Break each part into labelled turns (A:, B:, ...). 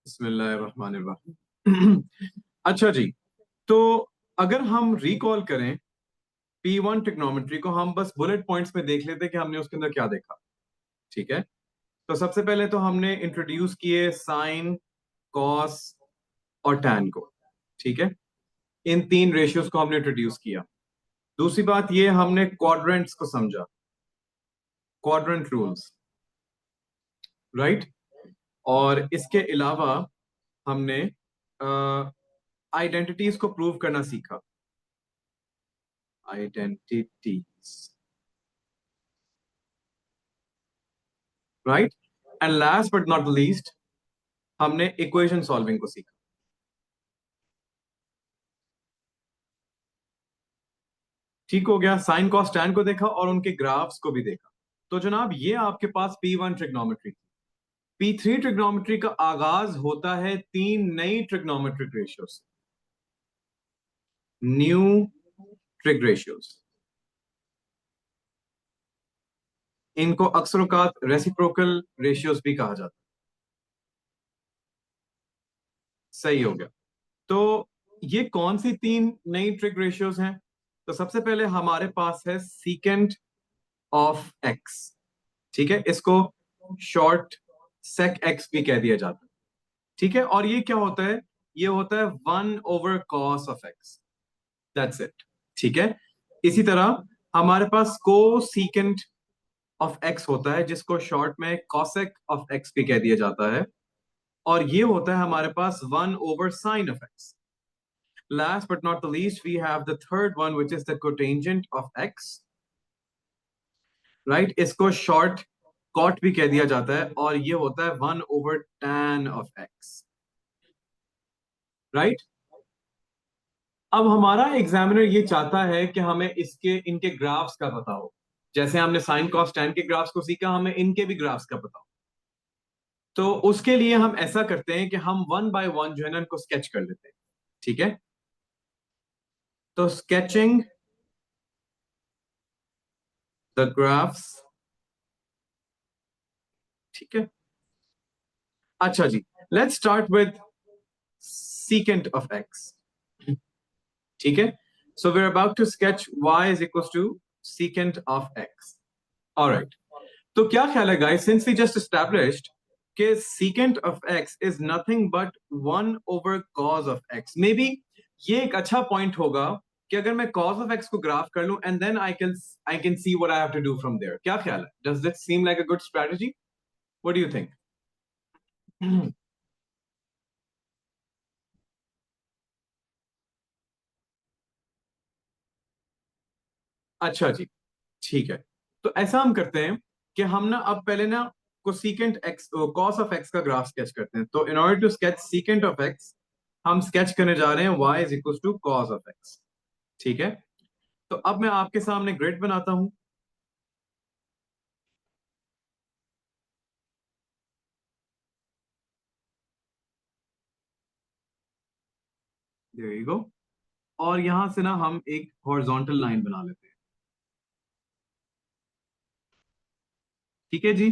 A: बिस्मिल्लाहिर्रहमानिर्रहीम। अच्छा जी, तो अगर हम रिकॉल करें P1 ट्रिग्नोमेट्री को, हम बस बुलेट पॉइंट्स में देख लेते हैं कि हमने उसके अंदर क्या देखा। ठीक है, तो सबसे पहले तो हमने इंट्रोड्यूस किए साइन, कॉस और टैन को। ठीक है, इन तीन रेशियोज को हमने इंट्रोड्यूस किया। दूसरी बात ये, हमने क्वाड्रेंट्स को समझा, क्वाड्रेंट रूल्स, राइट। और इसके अलावा हमने आइडेंटिटीज को प्रूव करना सीखा, identities, right. And last but not least, हमने इक्वेशन सॉल्विंग को सीखा। ठीक हो गया, साइन कॉस टैन को देखा और उनके ग्राफ्स को भी देखा। तो जनाब, ये आपके पास P1 ट्रिग्नोमेट्री। P3 ट्रिग्नोमेट्री का आगाज होता है तीन नई ट्रिग्नोमेट्रिक रेशियोज, न्यू ट्रिग रेशियोज। इनको अक्सर औकात रेसिप्रोकल रेशियोज भी कहा जाता है। सही हो गया। तो ये कौन सी तीन नई ट्रिग रेशियोज हैं? तो सबसे पहले हमारे पास है सीकेंट ऑफ एक्स। ठीक है, इसको शॉर्ट सेक एक्स भी कह दिया जाता है। ठीक है, और ये क्या होता है? ये होता है 1/cos of x, that's it. ठीक है, इसी तरह हमारे पास को सीकेंट ऑफ एक्स होता है, जिसको शॉर्ट में कॉसेक ऑफ एक्स भी कह दिया जाता है। और ये होता है हमारे पास 1/sin of x. Last but not the least, we have the third one, which is the cotangent of x, right? इसको short cot भी कह दिया जाता है, और ये होता है 1/tan of x, right? अब हमारा एग्जामिनर ये चाहता है कि हमें इसके इनके ग्राफ्स का पता हो। जैसे हमने साइन कॉस टैन के ग्राफ्स को सीखा, हमें इनके भी ग्राफ्स का पता हो। तो उसके लिए हम ऐसा करते हैं कि हम वन बाय वन जो है ना, इनको स्केच कर लेते हैं। ठीक है, तो स्केचिंग द ग्राफ्स। ठीक है, अच्छा जी, let's start with secant of x. ठीक है, so we're about to sketch y is equals to secant of x. All right, तो क्या ख्याल है guys, since we just established कि secant of x is nothing but 1/cos of x, maybe ये एक अच्छा पॉइंट होगा कि अगर मैं cos of x को ग्राफ कर लूं and then I can see what I have to do from there. क्या ख्याल है? Does this seem like a good strategy? What do you think? अच्छा जी, ठीक है। तो ऐसा हम करते हैं कि हम ना अब पहले ना cosecant X, cos of X का ग्राफ स्केच करते हैं। तो in order to sketch secant of X, हम स्केच करने जा रहे हैं y is equal to cos of X. ठीक है, तो अब मैं आपके सामने ग्रिड बनाता हूं। There you go. और यहां से ना हम एक हॉरिजॉन्टल लाइन बना लेते हैं। ठीक है जी,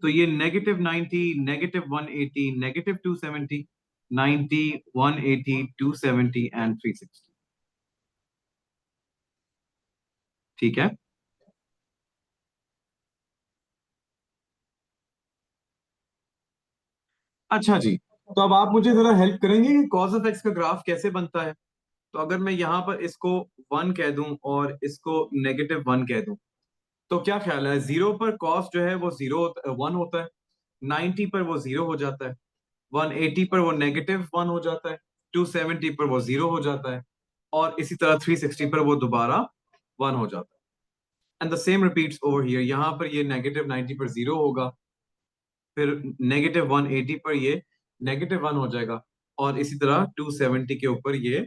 A: तो ये -90, -180, -270, 90, 180, 270 एंड 360। ठीक है, अच्छा जी, तो अब आप मुझे जरा हेल्प करेंगे कि कॉस ऑफ एक्स का ग्राफ कैसे बनता है? तो अगर मैं यहाँ पर इसको 1 कह दूं और इसको -1 कह दूं, तो क्या ख्याल है? 0 पर कॉस जो है वो 1 होता है, 90 पर वो 0 हो जाता है, 180 पर वो -1 हो जाता है, 270 पर वो 0 हो जाता है, और इसी तरह 360 पर वो दोबारा 1 हो जाता है। And the same repeats over here, यहाँ पर ये -90 पर 0 होगा, फिर -180 पर ये -1 हो जाएगा, और इसी तरह 270 के ऊपर ये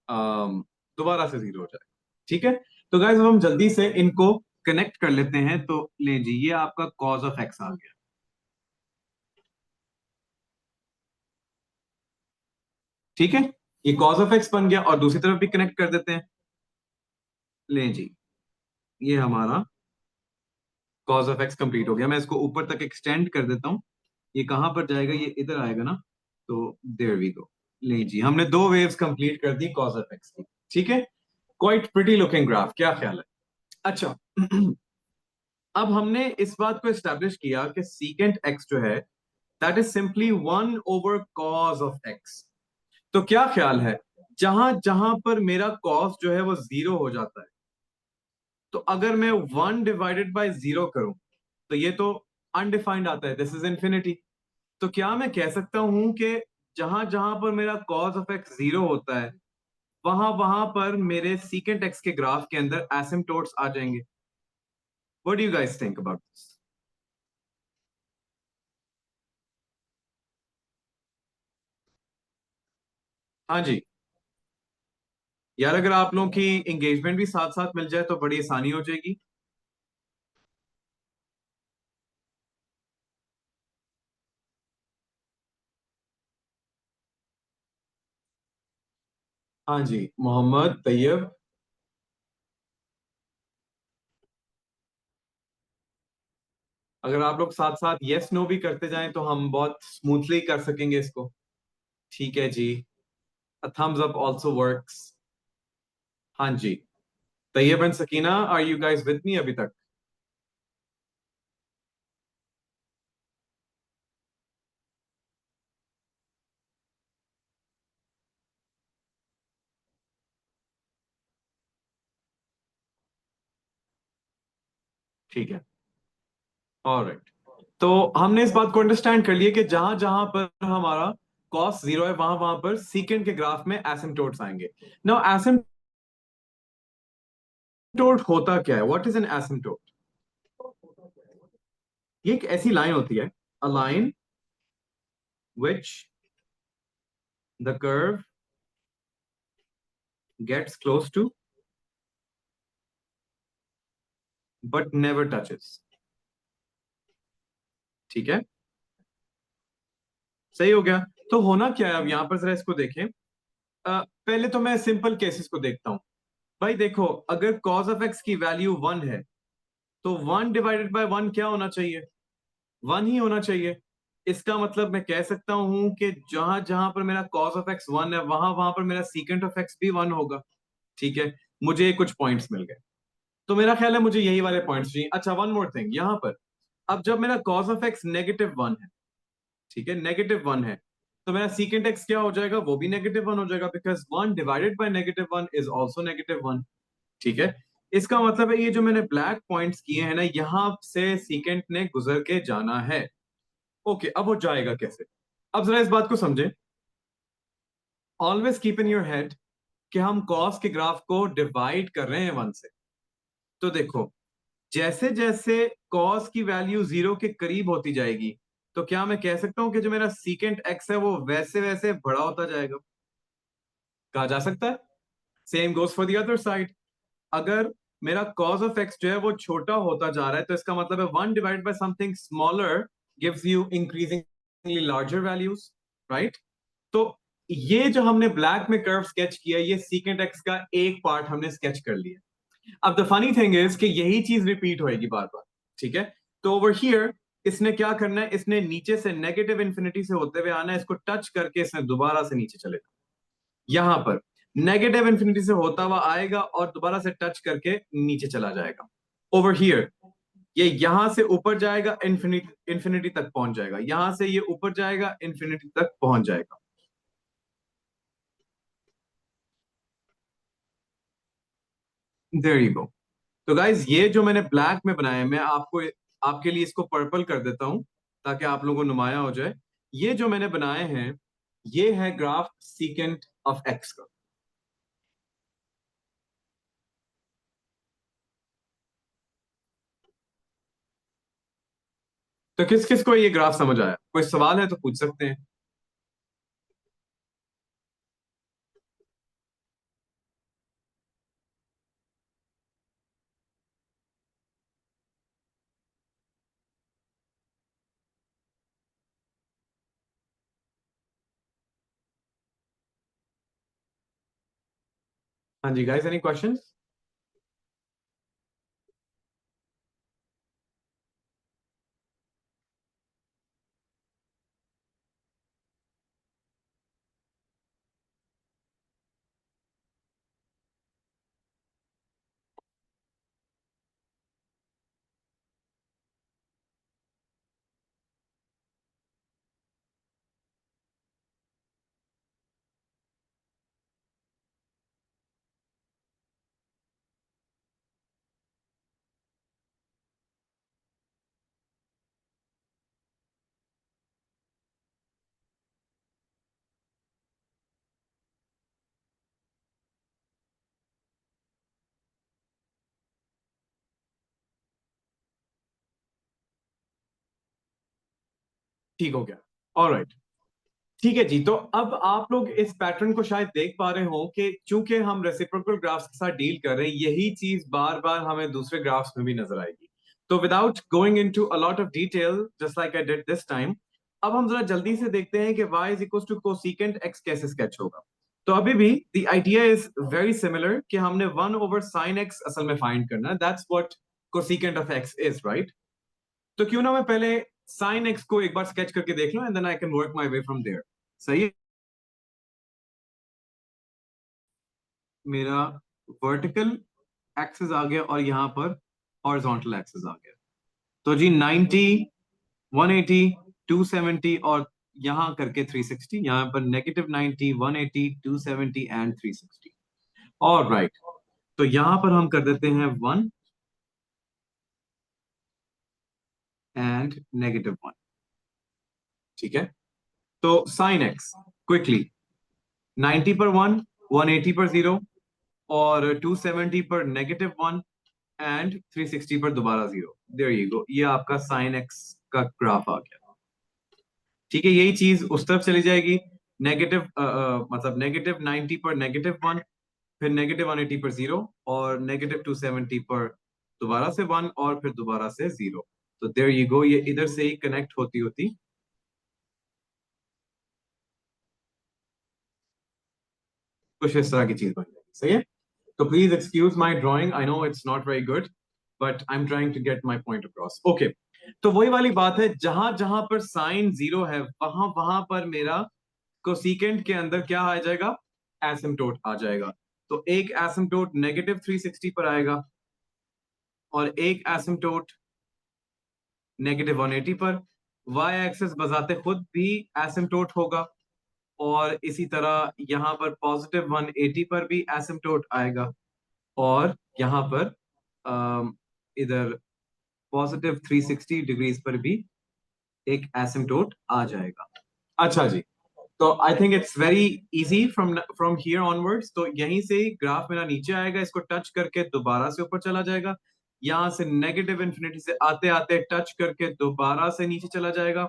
A: दोबारा से 0 हो जाएगा। ठीक है, तो गाइस अब हम जल्दी से इनको कनेक्ट कर लेते हैं। तो ले जी, ये आपका कॉज ऑफ एक्स आ गया। ठीक है, ये कॉज ऑफ एक्स बन गया, और दूसरी तरफ भी कनेक्ट कर देते हैं। ले जी, ये हमारा कॉज ऑफ एक्स कंप्लीट हो गया। मैं इसको ऊपर तक एक्सटेंड कर देता हूँ। ये कहां पर जाएगा? ये इधर आएगा ना, तो देयर वी गो। नहीं जी, हमने दो वेव्स कंप्लीट कर दी कॉज ऑफ एक्स की। ठीक है, क्वाइट प्रिटी लुकिंग ग्राफ, क्या ख्याल है? अच्छा अब हमने इस बात को एस्टेब्लिश किया कि सीकेंट एक्स जो है that is simply one over cause of x. तो क्या ख्याल है, जहां जहां पर मेरा कॉस जो है वो जीरो हो जाता है, तो अगर मैं वन डिवाइडेड बाय जीरो करूं तो ये तो अनडिफाइंड आता है, दिस इज इंफिनिटी। तो क्या मैं कह सकता हूं कि जहां जहां पर मेरा कॉस ऑफ एक्स जीरो होता है, वहां वहां पर मेरे सीकेंट एक्स के ग्राफ के अंदर एसिम्प्टोट्स आ जाएंगे? What do you guys think about this? हाँ जी। यार अगर आप लोगों की एंगेजमेंट भी साथ साथ मिल जाए तो बड़ी आसानी हो जाएगी। हाँ जी, मोहम्मद तैयब। अगर आप लोग साथ साथ यस नो भी करते जाएं तो हम बहुत स्मूथली कर सकेंगे इसको। ठीक है जी। Thumbs up also works. हाँ जी। Tayyab and Sakina, are you guys with me अभी तक? ठीक है, ऑलराइट। तो हमने इस बात को अंडरस्टैंड कर लिया कि जहां जहां पर हमारा कॉस जीरो है, वहां वहां पर सीकेंट के ग्राफ में एसिम्प्टोट्स आएंगे। नाउ एसिम्प्टोट होता क्या है? What is an asymptote? ये एक ऐसी लाइन होती है, a line which the curve gets close to but never touches. ठीक है, सही हो गया। तो होना क्या है अब यहां पर, जरा इसको देखें। पहले तो मैं सिंपल केसेस को देखता हूं। भाई देखो, अगर कॉज ऑफ एक्स की वैल्यू वन है तो वन डिवाइडेड बाय वन क्या होना चाहिए? वन ही होना चाहिए। इसका मतलब मैं कह सकता हूं कि जहां जहां पर मेरा कॉस ऑफ एक्स वन है, वहां वहां पर मेरा सीकेंट ऑफ एक्स भी वन होगा। ठीक है, मुझे कुछ पॉइंट्स मिल गए। तो मेरा ख्याल है मुझे यही वाले पॉइंट्स चाहिए। अच्छा, वन मोर थिंग यहां पर, अब जब मेरा cos of x negative one है, ठीक है, नेगेटिव वन है, तो मेरा सीकेंट एक्स क्या हो जाएगा? वो भी नेगेटिव वन हो जाएगा, because one divided by negative one is also negative one. ठीक है, इसका मतलब है ये जो मैंने ब्लैक पॉइंट्स किए हैं ना, यहां से सीकेंट ने गुजर के जाना है। ओके, अब वो जाएगा कैसे? अब जरा इस बात को समझें। Always keep in your head कि हम कॉस के ग्राफ को डिवाइड कर रहे हैं वन से। तो देखो, जैसे जैसे कॉस की वैल्यू जीरो के करीब होती जाएगी, तो क्या मैं कह सकता हूं कि जो मेरा सीकेंट एक्स है वो वैसे वैसे बड़ा होता जाएगा? कहा जा सकता है। Same goes for the other side. अगर मेरा कॉस ऑफ एक्स जो है वो छोटा होता जा रहा है, तो इसका मतलब है one divide by something smaller gives you increasingly larger values, right? तो ये जो हमने ब्लैक में कर्व स्केच किया, ये सीकेंट एक्स का एक पार्ट हमने स्केच कर लिया। अब द फनी थिंग इज कि यही चीज रिपीट होएगी बार बार। ठीक है, तो ओवर हियर इसने क्या करना है, इसने नीचे से नेगेटिव इंफिनिटी से होते हुए आना है, इसको टच करके इसने दोबारा से नीचे चलेगा। यहां पर नेगेटिव इंफिनिटी से होता हुआ आएगा और दोबारा से टच करके नीचे चला जाएगा। ओवर हियर ये यहां से ऊपर जाएगा, इंफिनिटी इंफिनिटी तक पहुंच जाएगा, यहां से ये ऊपर जाएगा, इंफिनिटी तक पहुंच जाएगा। There you go. तो गाइज ये जो मैंने ब्लैक में बनाया है, मैं आपको आपके लिए इसको पर्पल कर देता हूं ताकि आप लोगों को नुमाया हो जाए। ये जो मैंने बनाए हैं, ये है ग्राफ सीकेंट ऑफ एक्स का। तो किस किस को ये ग्राफ समझ आया? कोई सवाल है तो पूछ सकते हैं। हाँ जी गाइस, एनी क्वेश्चंस? ठीक हो गया, ऑलराइट। ठीक है जी, तो अब आप लोग इस पैटर्न को शायद देख पा रहे हो कि चूंकि हम रेसिप्रोकल ग्राफ्स के साथ डील कर रहे हैं, यही चीज बार बार हमें दूसरे ग्राफ्स में भी नजर आएगी। तो without going into a lot of detail, just like I did this time, अब हम जरा जल्दी से देखते हैं कि y is equal to cosecant x कैसे स्केच होगा। तो अभी भी the idea is very similar कि हमने 1 ओवर साइन x असल में फाइंड करना है, that's what cosecant of x is, right? तो क्यों ना मैं पहले साइन x को एक बार स्केच करके देख लूं, and then I can work my way from there. सही है? मेरा वर्टिकल एक्सिस आ गया और यहाँ पर हॉरिजॉन्टल एक्सिस आ गया। तो जी 90, 180, 270 और यहाँ करके 360, यहाँ पर -90, 180, 270 एंड 360। और राइट, तो यहाँ पर हम कर देते हैं 1 एंड -1। ठीक है, तो साइन एक्स क्विकली 90 पर 1, 180 पर 0 और 270 पर -1 एंड 360 पर दोबारा 0। देयर यू गो, ये आपका साइन एक्स का ग्राफ आ गया। ठीक है, यही चीज उस तरफ चली जाएगी, नेगेटिव मतलब -90 पर -1, फिर -180 पर 0 और -270 पर दोबारा से 1 और फिर दोबारा से 0। तो देयर यू गो, ये इधर से ही कनेक्ट होती होती कुछ इस तरह की चीज बन जाएगी। सही है? तो please excuse my drawing, I know it's not very good, but I am trying to get my point across. Okay, तो वही वाली बात है, जहां जहां पर साइन 0 है वहां वहां पर मेरा कोसिकेंट के अंदर क्या आ जाएगा? एसिम्टोट आ जाएगा। तो एक एसिम्टोट -360 पर आएगा और एक एसिम्टोट -180 पर। y एक्सिस बजाते खुद भी एसिम्टोट होगा और इसी तरह यहाँ पर +180 पर भी एसिम्टोट आएगा और यहाँ पर इधर +360 डिग्रीज पर भी एक एसिम्टोट आ जाएगा। अच्छा जी, तो I think it's very easy from from here onwards. तो यहीं से ग्राफ मेरा नीचे आएगा, इसको टच करके दोबारा से ऊपर चला जाएगा, यहां से नेगेटिव इन्फिनिटी से आते आते टच करके दोबारा से नीचे चला जाएगा,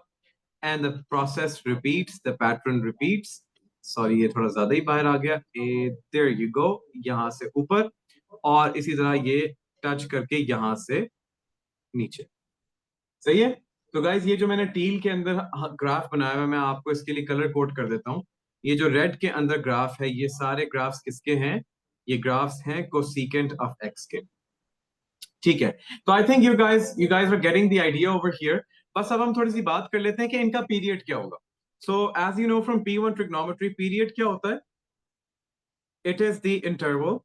A: and the process repeats, the pattern repeats. Sorry, ये थोड़ा ज्यादा ही बाहर आ गया। देयर यू गो, यहां से ऊपर और इसी तरह ये टच करके यहां से नीचे। सही है? तो गाइज, ये जो मैंने टील के अंदर ग्राफ बनाया हुआ है, मैं आपको इसके लिए कलर कोड कर देता हूँ। ये जो रेड के अंदर ग्राफ है, ये सारे ग्राफ्स किसके हैं? ये ग्राफ्स हैं कोसिकेंट ऑफ एक्स के। ठीक है, तो I think you guys are getting the idea over here. बस अब हम थोड़ी सी बात कर लेते हैं कि इनका पीरियड क्या होगा। So as you know from P1 trigonometry, period क्या होता है? It is the interval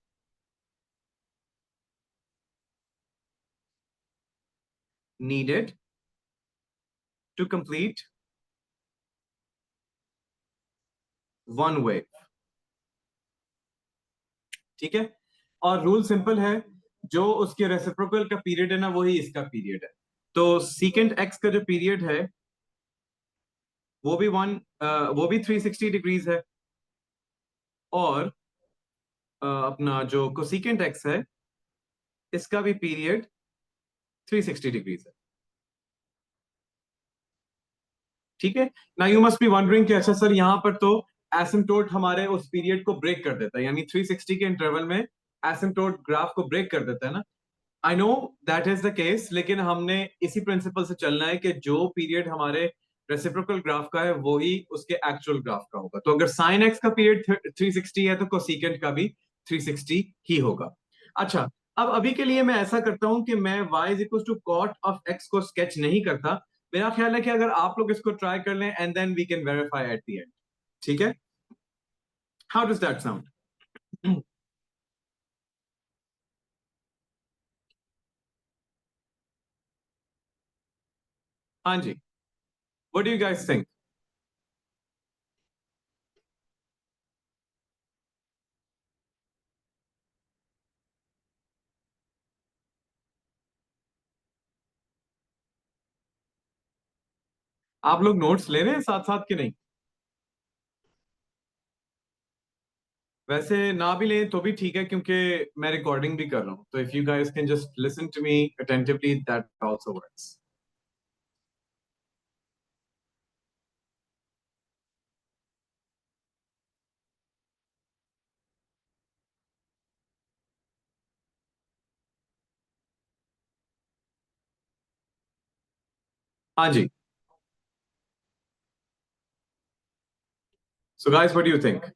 A: needed to complete one wave। ठीक है, और रूल सिंपल है, जो उसके रेसिप्रोकल का पीरियड है ना, वही इसका पीरियड है। तो सीकेंट एक्स का जो पीरियड है वो भी वो भी 360 डिग्रीज है, और अपना जो कोसिकेंट एक्स है इसका भी पीरियड 360 डिग्रीज है। ठीक है, ना यू मस्ट बी वंडरिंग कि अच्छा सर, यहाँ पर तो एसिम्टोट हमारे उस पीरियड को ब्रेक कर देता है, यानी 360 के इंटरवल में एसिम्टोट ग्राफ को ब्रेक कर देता है ना। I know that is the case, लेकिन हमने इसी प्रिंसिपल से चलना है कि जो पीरियड हमारे रेसिप्रोकल ग्राफ का है वही उसके एक्चुअल ग्राफ का होगा। तो अगर साइन एक्स का पीरियड 360 है तो कोसिकेंट का भी 360 ही होगा। अच्छा, अब अभी के लिए मैं ऐसा करता हूं कि मैं y is equal to cot of x को स्केच नहीं करता। मेरा ख्याल है कि अगर आप लोग इसको ट्राई कर लें and then we can verify at the end. ठीक है? How does that sound? हाँ जी, what do you guys think? आप लोग नोट्स ले रहे हैं साथ साथ कि नहीं? वैसे ना भी लें तो भी ठीक है, क्योंकि मैं रिकॉर्डिंग भी कर रहा हूँ। तो if you guys can just listen to me attentively, that also works. हाँ जी. So guys, what do you think?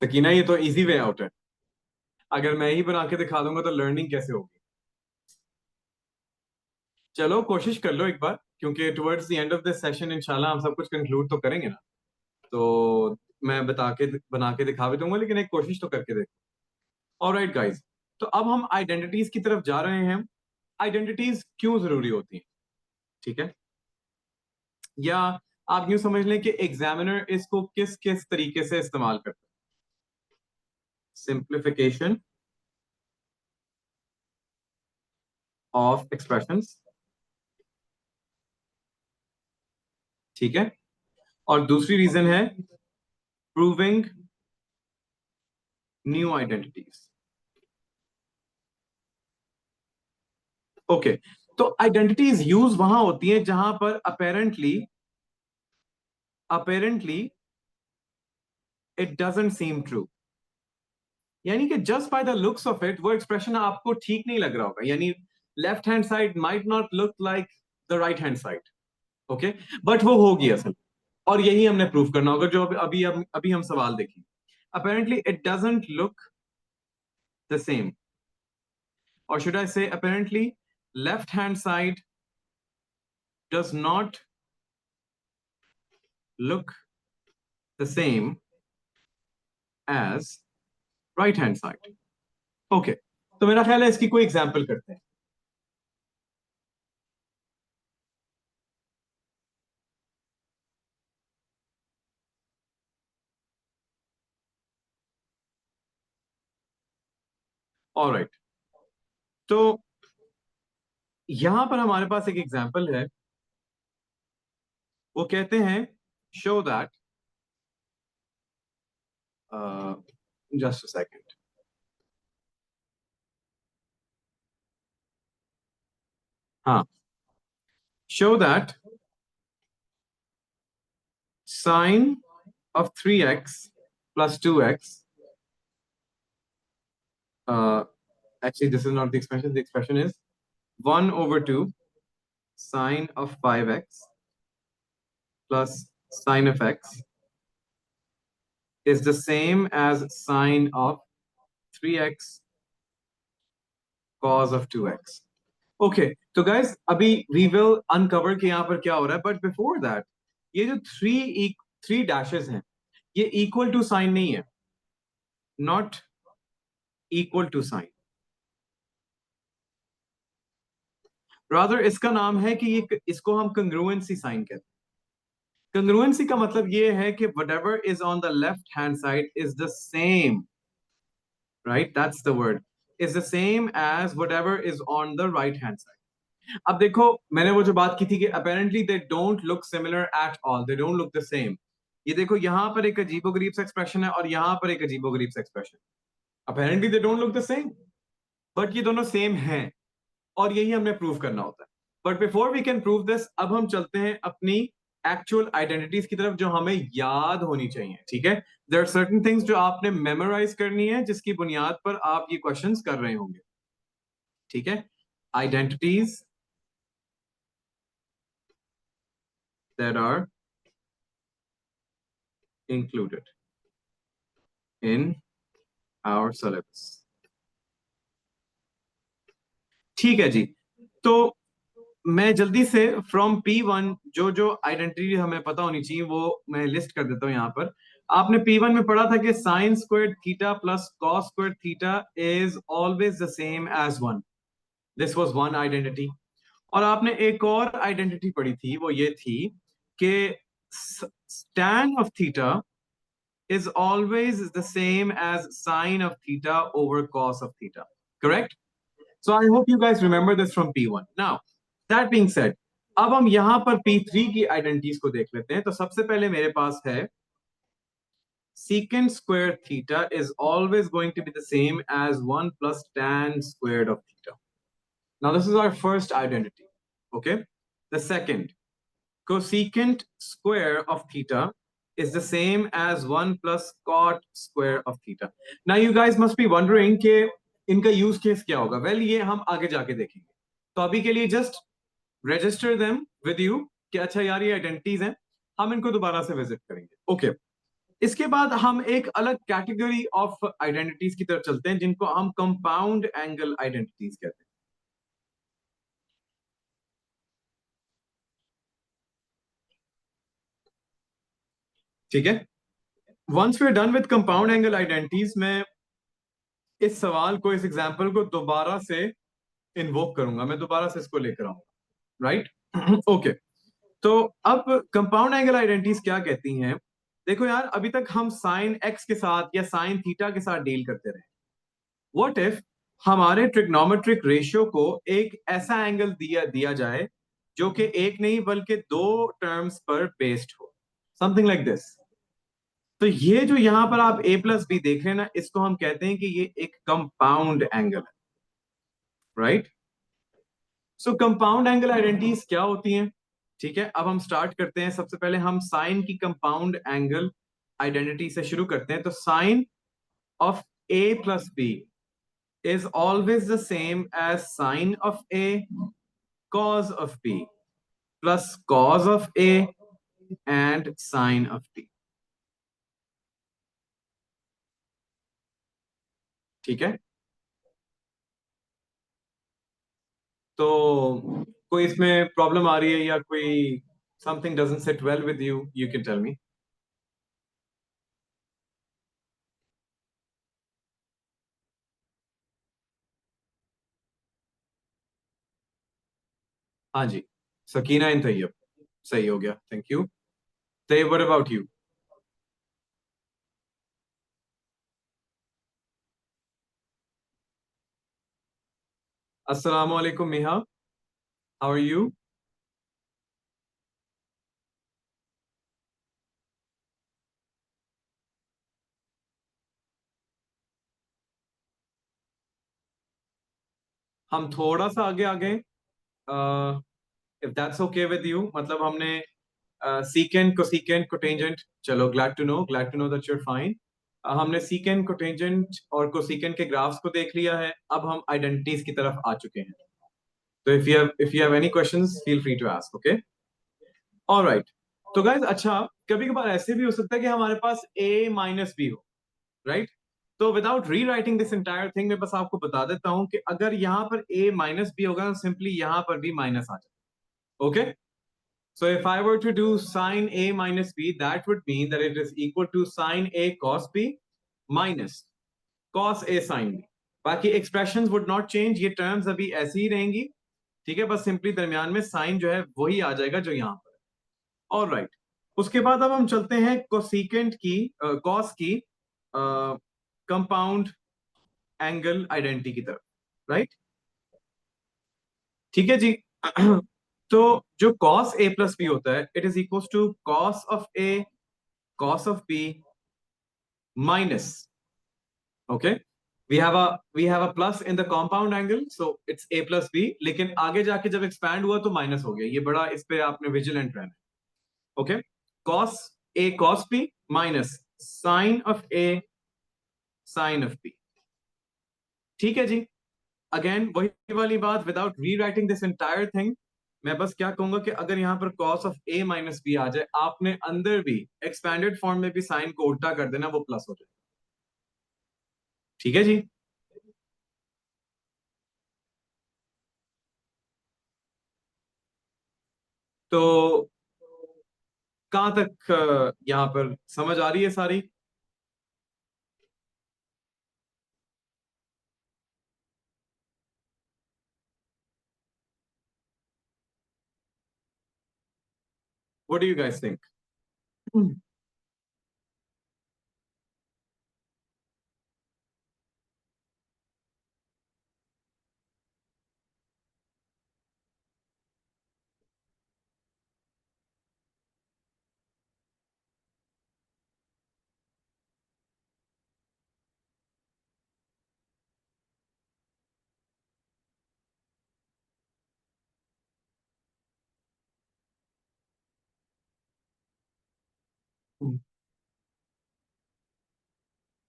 A: Sakina, ये तो इजी वे आउट है. अगर मैं ही बना के दिखा दूंगा तो लर्निंग कैसे होगी? चलो कोशिश कर लो एक बार, क्योंकि towards the end of this session इंशाल्लाह हम सब कुछ कंक्लूड तो करेंगे ना. तो मैं बना के दिखा भी दूंगा, लेकिन एक कोशिश तो करके देख. ऑलराइट गाइस, तो अब हम आइडेंटिटीज की तरफ जा रहे हैं. आइडेंटिटीज क्यों जरूरी होती हैं? ठीक है. या आप यूं समझ लें कि एग्जामिनर इसको किस किस तरीके से इस्तेमाल करता है. Simplification of expressions. ठीक है. और दूसरी रीजन है प्रूविंग न्यू आइडेंटिटीज. ओके. तो आइडेंटिटीज यूज वहां होती हैं जहां पर apparently apparently it doesn't seam true. यानी कि just by the looks of it वो एक्सप्रेशन आपको ठीक नहीं लग रहा होगा. यानी left hand side might not look like the right hand side. Okay. But वो होगी असल. और यही हमने प्रूव करना होगा, जो अभी हम सवाल देखें. Apparently it doesn't look the same. और शुड आई से apparently left hand side does not look the same as right hand side. Okay. तो मेरा ख्याल है इसकी कोई एग्जांपल करते हैं. ऑलराइट. तो यहां पर हमारे पास एक एग्जांपल है. वो कहते हैं show that, just a second. हाँ. Show that sine of 3x plus 2x. Actually, this is not the expression. The expression is 1 over 2 sine of 5x plus sine of x is the same as sine of 3x cos of 2x. Okay, तो guys अभी we will uncover कि यहाँ पर क्या हो रहा है. But before that, ये जो थ्री डैशेस हैं, ये इक्वल टू साइन नहीं है. Not equal to sine. Rather इसका नाम है कि ये इसको हम कंग्रुएंसी साइन कहते हैं. कंग्रुएंसी का मतलब ये है कि whatever is on the left hand side is the same, right? That's the word. Is the same as whatever is on the right hand side. अब देखो, मैंने वो जो बात की थी कि apparently they don't look similar at all, they don't look the same. ये देखो, यहां पर एक अजीबोगरीब सा एक्सप्रेशन है और यहां पर एक अजीबोगरीब सा expression. Apparently they don't look the same. But ये दोनों सेम हैं और यही हमने प्रूव करना होता है। But before we can prove this, अब हम चलते हैं अपनी एक्चुअल आइडेंटिटीज की तरफ जो हमें याद होनी चाहिए। ठीक है, देयर आर सर्टेन थिंग्स जो आपने मेमोराइज करनी है, जिसकी बुनियाद पर आप ये क्वेश्चंस कर रहे होंगे। ठीक है, identities that are included in our syllabus. ठीक है जी, तो मैं जल्दी से फ्रॉम P1 जो जो आइडेंटिटी हमें पता होनी चाहिए वो मैं लिस्ट कर देता हूं यहां पर। आपने P1 में पढ़ा था कि sine squared theta plus cos squared theta is always the same as one. This was one identity. और आपने एक और आइडेंटिटी पढ़ी थी, वो ये थी कि tan of theta is always the same as sine of theta over cos of theta. Correct? So I hope you guys remember this from P1. Now, that being said, अब हम यहां पर P3 की आइडेंटिटीज को देख लेते हैं। तो सबसे पहले मेरे पास है secant square theta is always going to be the same as 1 plus tan squared of theta. Now, this is our first identity. Okay? The second, cosecant square of theta is the same as 1 plus cot square of theta. Now you guys must be wondering कि इनका use case क्या होगा। Well, ये हम आगे जाके देखेंगे। तो अभी के लिए just register them with you कि अच्छा यार ये आइडेंटिटीज हैं, हम इनको दोबारा से विजिट करेंगे। ओके, इसके बाद हम एक अलग कैटेगरी ऑफ आइडेंटिटीज की तरफ चलते हैं जिनको हम कंपाउंड एंगल आइडेंटिटीज कहते हैं। ठीक है, once we are done with compound angle identities, मैं इस सवाल को, इस एग्जाम्पल को दोबारा से इन्वोक करूंगा, मैं दोबारा से इसको लेकर आऊंगा। राइट? ओके, तो अब कंपाउंड एंगल आइडेंटिटीज क्या कहती हैं? देखो यार, अभी तक हम साइन एक्स के साथ या साइन थीटा के साथ डील करते रहे। व्हाट इफ हमारे ट्रिग्नोमेट्रिक रेशियो को एक ऐसा एंगल दिया दिया जाए जो कि एक नहीं बल्कि दो टर्म्स पर बेस्ड हो, समथिंग लाइक दिस। तो ये जो यहां पर आप a प्लस बी देख रहे हैं ना, इसको हम कहते हैं कि ये एक कंपाउंड एंगल है। राइट? सो कंपाउंड एंगल आइडेंटिटीज क्या होती हैं? ठीक है, अब हम स्टार्ट करते हैं। सबसे पहले हम साइन की कंपाउंड एंगल आइडेंटिटी से शुरू करते हैं। तो sine of a plus B is always the same as sine of A cos of B plus cos of A and sine of B. ठीक है, तो कोई इसमें प्रॉब्लम आ रही है या कोई something doesn't sit well with you, you can tell me. हाँ जी, सकीना इन तैयब, सही हो गया, thank you. Tayyab, what about you? अस्सलाम वालेकुम मिहा, हाउ आर यू? हम थोड़ा सा आगे आ गए, if that's okay with you. मतलब हमने सीकेंट कोसीकेंट कोटेंजेंट, चलो glad to know that you are fine. हमने सीकेंट कोटेंजेंट और कोसीकेंट के ग्राफ्स को देख लिया है। अब हम आइडेंटिटीज की तरफ आ चुके हैं। तो if you have any questions feel free to ask. Okay, alright. तो गाइस, अच्छा, कभी कभार ऐसे भी हो सकता है कि हमारे पास a माइनस बी हो। राइट? तो विदाउट री राइटिंग दिस एंटायर थिंग, मैं बस आपको बता देता हूं कि अगर यहां पर a माइनस बी होगा, सिंपली यहां पर भी माइनस आ जाए। Okay, so if I were to do sine A minus B, that would mean that it is equal to sine A cos B minus cos A sin B. बाकी expressions would not change, ये terms अभी ऐसी ही रहेंगी। ठीक है, बस simply दरमियान में साइन जो है वही आ जाएगा जो यहाँ पर है। ऑल राइट, उसके बाद अब हम चलते हैं कोसिकेंट की, कॉस की कंपाउंड एंगल आइडेंटिटी की तरफ। राइट? ठीक है जी। तो जो cos A प्लस बी होता है, it is equal to cos of A cos of B minus, okay, we have a plus in the compound angle, so it's A plus B, लेकिन आगे जाके जब एक्सपैंड हुआ तो माइनस हो गया। ये बड़ा, इस पे आपने विजिलेंट रहना है। Okay, cos A cos B minus sine of A sine of B. ठीक है जी। अगेन वही वाली बात, विदाउट री राइटिंग दिस एंटायर थिंग, मैं बस क्या कहूंगा कि अगर यहां पर cos of A minus B आ जाए, आपने अंदर भी एक्सपैंडेड फॉर्म में भी साइन को उल्टा कर देना, वो प्लस हो जाए। ठीक है जी। तो कहां तक यहां पर समझ आ रही है सारी? What do you guys think?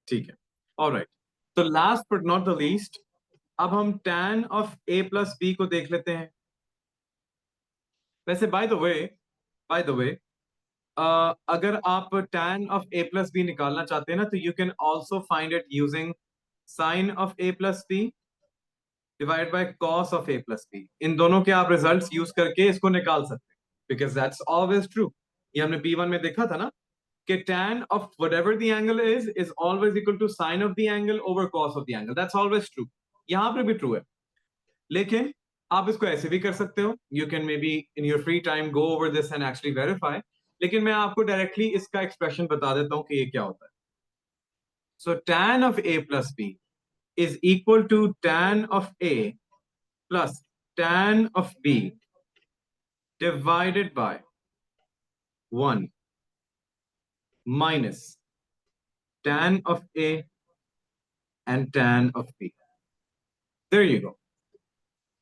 A: ठीक है, ऑलराइट। तो last but not the least, अब हम tan of A plus B को देख लेते हैं। वैसे बाय द वे, अगर आप tan of A plus B निकालना चाहते हैं ना, तो you can also find it using sine of A plus B divide by cos of A plus B. इन दोनों के आप रिजल्ट्स यूज करके इसको निकाल सकते हैं, बिकॉज दैट्स ऑलवेज ट्रू। ये हमने B1 में देखा था ना, कि tan of whatever the angle is always equal to sine of the angle over cos of the angle. That's always true. यहां पर भी ट्रू है। लेकिन आप इसको ऐसे भी कर सकते हो, you can may be in your free time go over this and actually verify. लेकिन मैं आपको डायरेक्टली इसका एक्सप्रेशन बता देता हूं कि ये क्या होता है। So tan of a plus b is equal to tan of a plus tan of b divided by 1 minus tan of a and tan of b. There you go.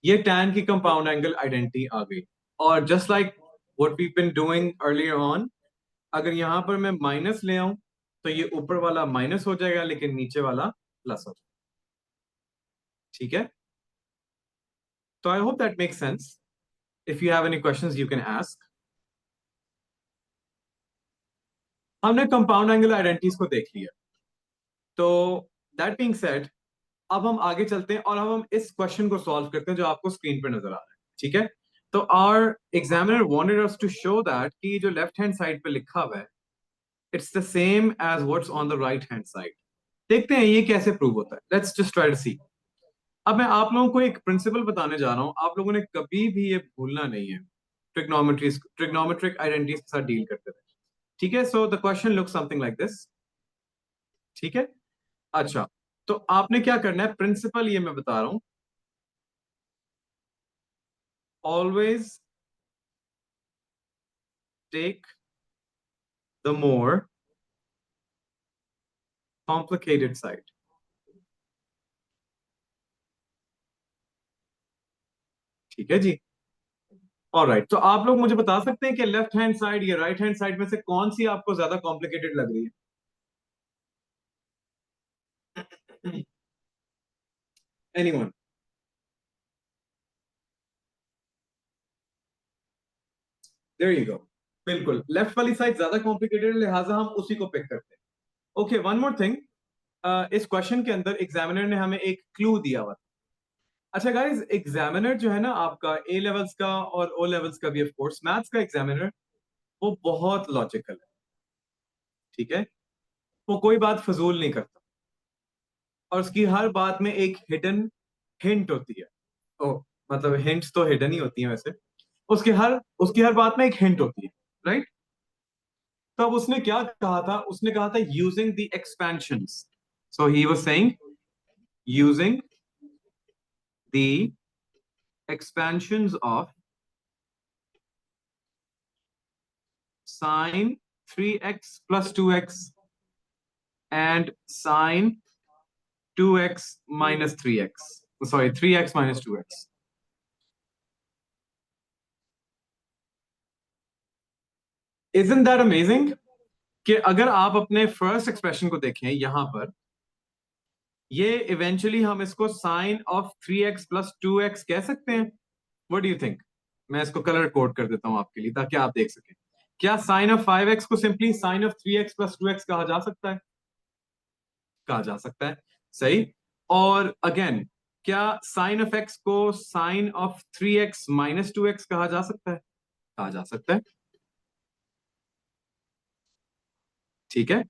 A: ये tan की कंपाउंड एंगल आइडेंटिटी आ गई। और just like what we been doing earlier on, अगर यहां पर मैं minus ले आऊं, तो ये ऊपर वाला माइनस हो जाएगा, लेकिन नीचे वाला प्लस हो जाएगा। ठीक है? तो I hope that make sense. If you have any questions you can ask. हमने कंपाउंड एंगल आइडेंटिटीज को देख लिया। तो दैट बीइंग सेड, अब हम आगे चलते हैं और अब हम इस क्वेश्चन को सॉल्व करते हैं जो आपको स्क्रीन पर नजर आ रहा है। ठीक है? तो our examiner wanted us to show that कि जो लेफ्ट हैंड साइड पे लिखा हुआ है, it's the same as what's on the right hand side. देखते हैं ये कैसे प्रूव होता है। Let's just try to see. अब मैं आप लोगों को एक प्रिंसिपल बताने जा रहा हूं, आप लोगों ने कभी भी ये भूलना नहीं है। ट्रिग्नोमेट्रिक आइडेंटिटीज के साथ डील करते रहे। ठीक है? So the question look something like this. ठीक है? अच्छा, तो आपने क्या करना है, प्रिंसिपल ये मैं बता रहा हूं। Always take the more complicated side. ठीक है जी। ऑलराइट, तो आप लोग मुझे बता सकते हैं कि लेफ्ट हैंड साइड या राइट हैंड साइड में से कौन सी आपको ज्यादा कॉम्प्लिकेटेड लग रही है? एनीवन? There you go. बिल्कुल, लेफ्ट वाली साइड ज्यादा कॉम्प्लिकेटेड, लिहाजा हम उसी को पिक करते हैं। ओके, वन मोर थिंग, इस क्वेश्चन के अंदर एग्जामिनर ने हमें एक क्लू दिया हुआ था। अच्छा गाइस, एग्जामिनर जो है ना आपका ए लेवल्स का और ओ लेवल्स का भी, ऑफ कोर्स मैथ्स का एग्जामिनर, वो बहुत लॉजिकल है। ठीक है? वो कोई बात फजूल नहीं करता, और उसकी हर बात में एक हिडन हिंट होती है। ओ, मतलब हिंट्स तो हिडन ही होती हैं वैसे। उसकी हर बात में एक हिंट होती है, राइट? तो अब उसने क्या कहा था, उसने कहा था using the expansions. So he was saying using the expansions of sine 3x plus 2x and sine 2x minus 3x, sorry 3x minus 2x. Isn't that amazing कि अगर आप अपने फर्स्ट एक्सप्रेशन को देखें यहां पर, ये इवेंचुअली हम इसको sign of 3x plus 2x कह सकते हैं. What do you think? मैं इसको कलर कोड कर देता हूं आपके लिए ताकि आप देख सकें. क्या साइन ऑफ 5x को simply sign of 3x plus 2x कहा जा सकता है? कहा जा सकता है. सही. और अगेन, क्या साइन ऑफ x को sine of 3x minus 2x कहा जा सकता है? कहा जा सकता है. ठीक है.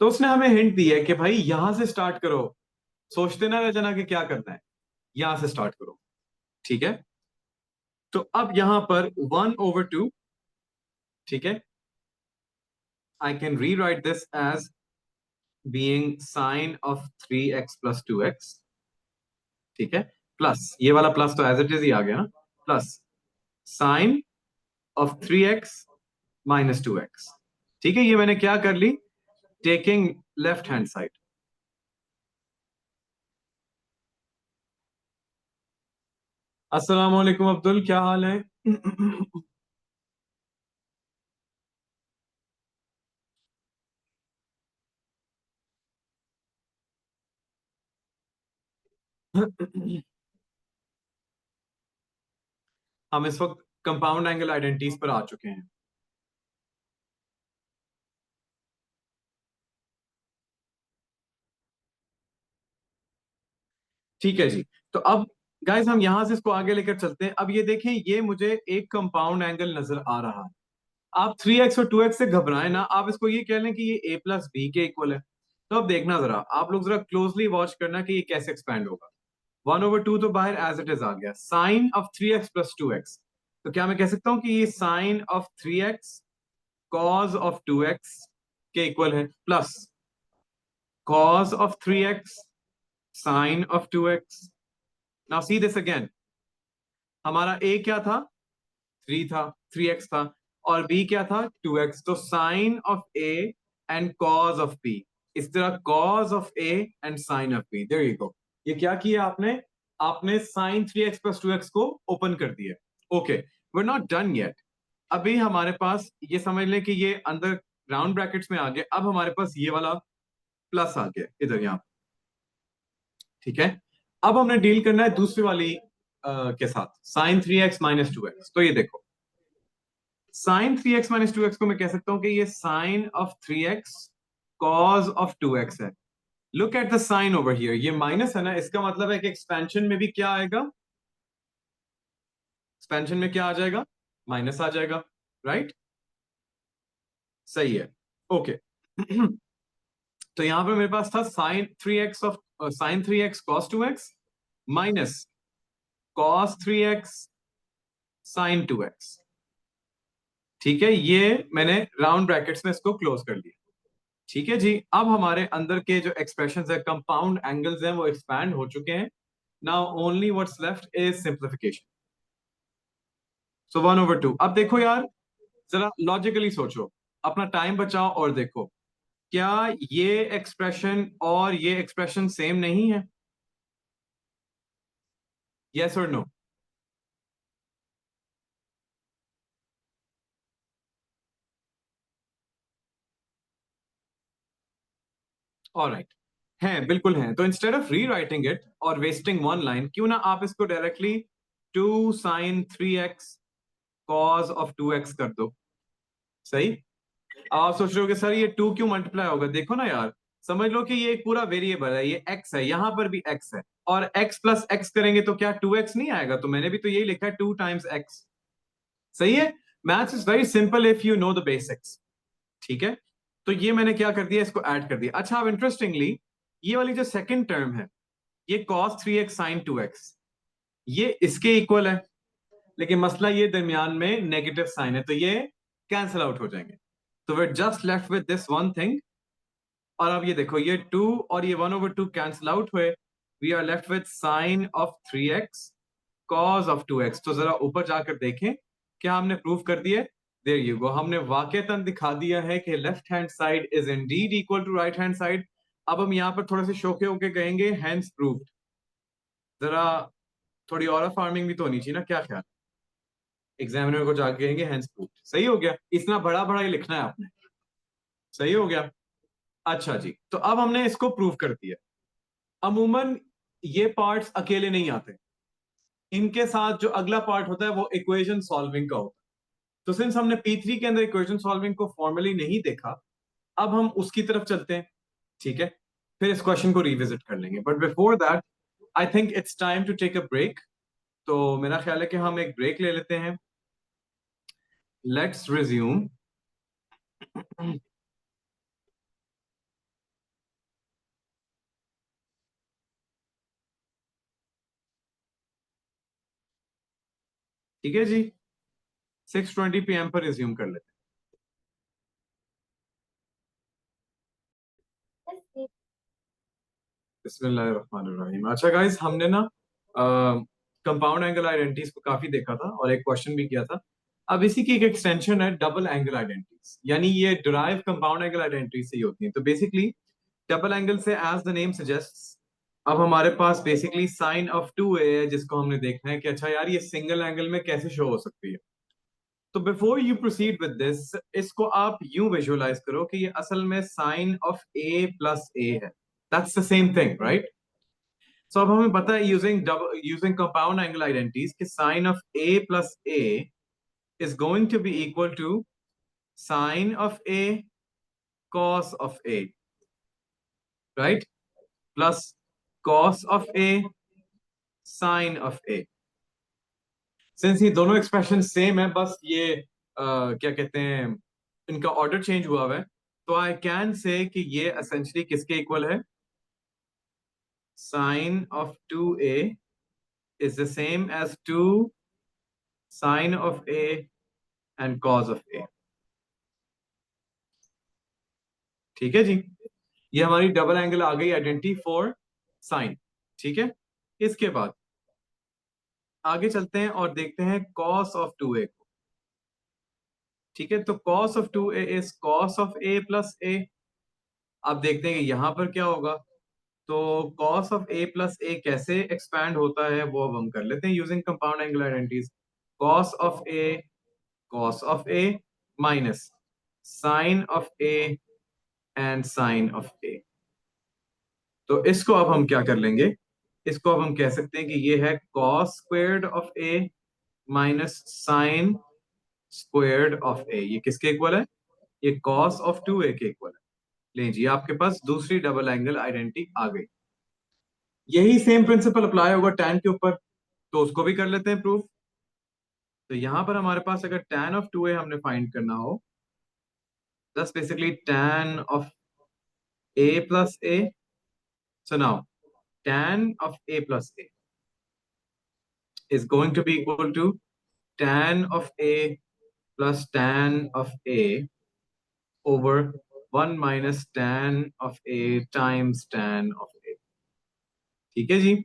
A: तो उसने हमें हिंट दी है कि भाई यहां से स्टार्ट करो, सोचते ना रह जाना कि क्या करना है, यहां से स्टार्ट करो. ठीक है. तो अब यहां पर 1/2, ठीक है, I can rewrite this as being sine of 3x plus 2x. ठीक है. प्लस ये वाला प्लस तो एज इट इज ही आ गया ना, plus sign of 3x minus 2x. ठीक है. ये मैंने क्या कर ली, टेकिंग लेफ्ट हैंड साइड. अस्सलाम वालेकुम अब्दुल, क्या हाल है? हम इस वक्त कंपाउंड एंगल आइडेंटिटीज पर आ चुके हैं. ठीक है जी. तो अब गाइस हम यहां से इसको आगे लेकर चलते हैं. अब ये देखें, ये मुझे एक कंपाउंड एंगल नजर आ रहा है. आप 3x और 2x से घबराएं ना, आप इसको ये कह लें कि ये a प्लस बी के इक्वल है. तो अब देखना जरा, आप लोग जरा क्लोजली वॉच करना कि ये कैसे एक्सपैंड होगा. 1/2 तो बाहर एज इट इज आ गया. Sign of 3x plus 2x, तो क्या मैं कह सकता हूं कि ये sign of 3x cos of 2x के इक्वल है, plus cos of 3x sine of 2x. Now see this again. हमारा a क्या था? 3 था, 3x था. और b क्या था? 2x. तो sine of a and cos of b. इस तरह cos of a and sine of b. There you go. ये क्या किया आपने? आपने साइन 3x प्लस 2x को ओपन कर दिया. Okay, we are not done yet. अभी हमारे पास ये समझ लें कि ये अंदर राउंड ब्रैकेट्स में आ गया. अब हमारे पास ये वाला प्लस आ गया इधर यहां. ठीक है. अब हमने डील करना है दूसरी वाली के साथ, साइन 3x माइनस 2x. तो ये देखो, साइन 3x माइनस 2x को मैं कह सकता हूं कि ये sign of 3x cos of 2x है. Look at the sine over here, ये माइनस है ना, इसका मतलब है कि एक्सपेंशन में भी क्या आएगा? एक्सपेंशन में क्या आ जाएगा? माइनस आ जाएगा. राइट. सही है. ओके. तो यहां पर मेरे पास था sine 3x of sine 3x cos 2x minus cos 3x sine 2x. ठीक है. ये मैंने राउंड ब्रैकेट्स में इसको क्लोज कर लिया. ठीक है जी. अब हमारे अंदर के जो एक्सप्रेशंस है, कंपाउंड एंगल्स हैं, वो एक्सपैंड हो चुके हैं. Now only what's left is simplification. So 1/2. अब देखो यार, जरा लॉजिकली सोचो, अपना टाइम बचाओ और देखो, क्या ये एक्सप्रेशन और ये एक्सप्रेशन सेम नहीं है? यस और नो? ऑलराइट. हैं, बिल्कुल हैं. तो इंस्टेड ऑफ री राइटिंग इट और वेस्टिंग वन लाइन, क्यों ना आप इसको directly 2 sin 3x cos of 2x कर दो. सही. आप सोच रहे हो कि सर ये 2 क्यों मल्टीप्लाई होगा? देखो ना यार, समझ लो कि ये एक पूरा वेरिएबल है, ये x है, यहां पर भी x है, और x प्लस x करेंगे तो क्या 2x नहीं आएगा? तो मैंने भी तो यही लिखा है, 2 टाइम्स x. सही है. Maths is very simple if you know the basics. ठीक है. तो ये मैंने क्या कर दिया, इसको ऐड कर दिया. अच्छा, अब इंटरेस्टिंगली ये वाली जो सेकंड टर्म है, ये cos 3x sin 2x, ये इसके इक्वल है. लेकिन मसला ये दरमियान में नेगेटिव साइन है, तो ये कैंसिल आउट हो जाएंगे. तो we're just left with this one thing. और अब ये देखो, ये 2 और ये 1/2 कैंसिल आउट हुए. We are left with sine of 3x cos of 2x. तो जरा ऊपर जाकर देखें, क्या हमने प्रूव कर दिया? There you go. हमने वाकईतन दिखा दिया है कि left hand side is indeed equal to right hand side. अब हम यहाँ पर थोड़े से शौके होके कहेंगे हैंस प्रूव्ड। जरा थोड़ी और फार्मिंग भी तो होनी चाहिए ना, क्या ख्याल? एग्जामिनर को जाके कहेंगे हैंस प्रूव्ड। सही हो गया, इतना बड़ा बड़ा ही लिखना है आपने। सही हो गया। अच्छा जी, तो अब हमने इसको प्रूव कर दिया। अमूमन ये पार्ट्स अकेले नहीं आते, इनके साथ जो अगला पार्ट होता है वो इक्वेशन सॉल्विंग का होता है। तो सिंस हमने P3 के अंदर इक्वेशन सॉल्विंग को फॉर्मली नहीं देखा, अब हम उसकी तरफ चलते हैं। ठीक है, फिर इस क्वेश्चन को रिविजिट कर लेंगे, but before that I think it's time to take a break. तो मेरा ख्याल है कि हम एक ब्रेक ले लेते हैं। Let's resume. ठीक है जी, 6:20 PM पर रिज्यूम कर लेते हैं। बिस्मिल्लाहिर्रहमानिर्रहीम। अच्छा गाइस, हमने ना कंपाउंड एंगल आइडेंटिटीज को काफी देखा था और एक क्वेश्चन भी किया था। अब इसी की एक एक्सटेंशन है डबल एंगल आइडेंटिटीज, यानी ये डिराइव कंपाउंड एंगल आइडेंटिटीज से ही होती हैं। तो बेसिकली डबल एंगल से, एज द नेम सजेस्ट्स, अब हमारे पास बेसिकली साइन ऑफ 2a है, जिसको हमने देखना है कि अच्छा यार ये सिंगल एंगल में कैसे शो हो सकती है। तो before you proceed with this, इसको आप यूं विजुअलाइज करो कि ये असल में sine of a plus a है। That's the same thing, right? So अब हमें पता है यूजिंग कंपाउंड एंगल आइडेंटिटीज कि sine of a plus a is going to be equal to sine of a cos of a, right? Plus cos of a sine of a। Since ये दोनों expression same है, बस ये क्या कहते हैं, इनका ऑर्डर चेंज हुआ हुआ है, तो आई कैन से कि ये एसेंशियली किसके इक्वल है? Sine of 2a is the same as 2 sine of a and cos of a। ठीक है जी, ये हमारी डबल एंगल आ गई आइडेंटिटी फॉर साइन। ठीक है, इसके बाद आगे चलते हैं और देखते हैं cos ऑफ 2a को। ठीक है, तो cos of 2a is cos of a plus a। अब देखते हैं कि यहां पर क्या होगा। तो cos of a plus a कैसे एक्सपैंड होता है वो अब हम कर लेते हैं using compound angle identities. cos of a minus sine of a and sine of a। तो इसको अब हम क्या कर लेंगे, इसको अब हम कह सकते हैं कि ये है cos squared of a minus sine squared of a। ये किसके इक्वल है? ये cos ऑफ 2a के इक्वल है। ले जी, आपके पास दूसरी डबल एंगल आइडेंटिटी आ गई। यही सेम प्रिंसिपल अप्लाई होगा tan के ऊपर, तो उसको भी कर लेते हैं प्रूफ। तो यहां पर हमारे पास अगर tan ऑफ 2a हमने फाइंड करना हो, दस basically tan of a plus a। So now tan of a plus a is going to be equal to tan of a plus tan of a over 1 minus tan of a times tan of a। ठीक है जी,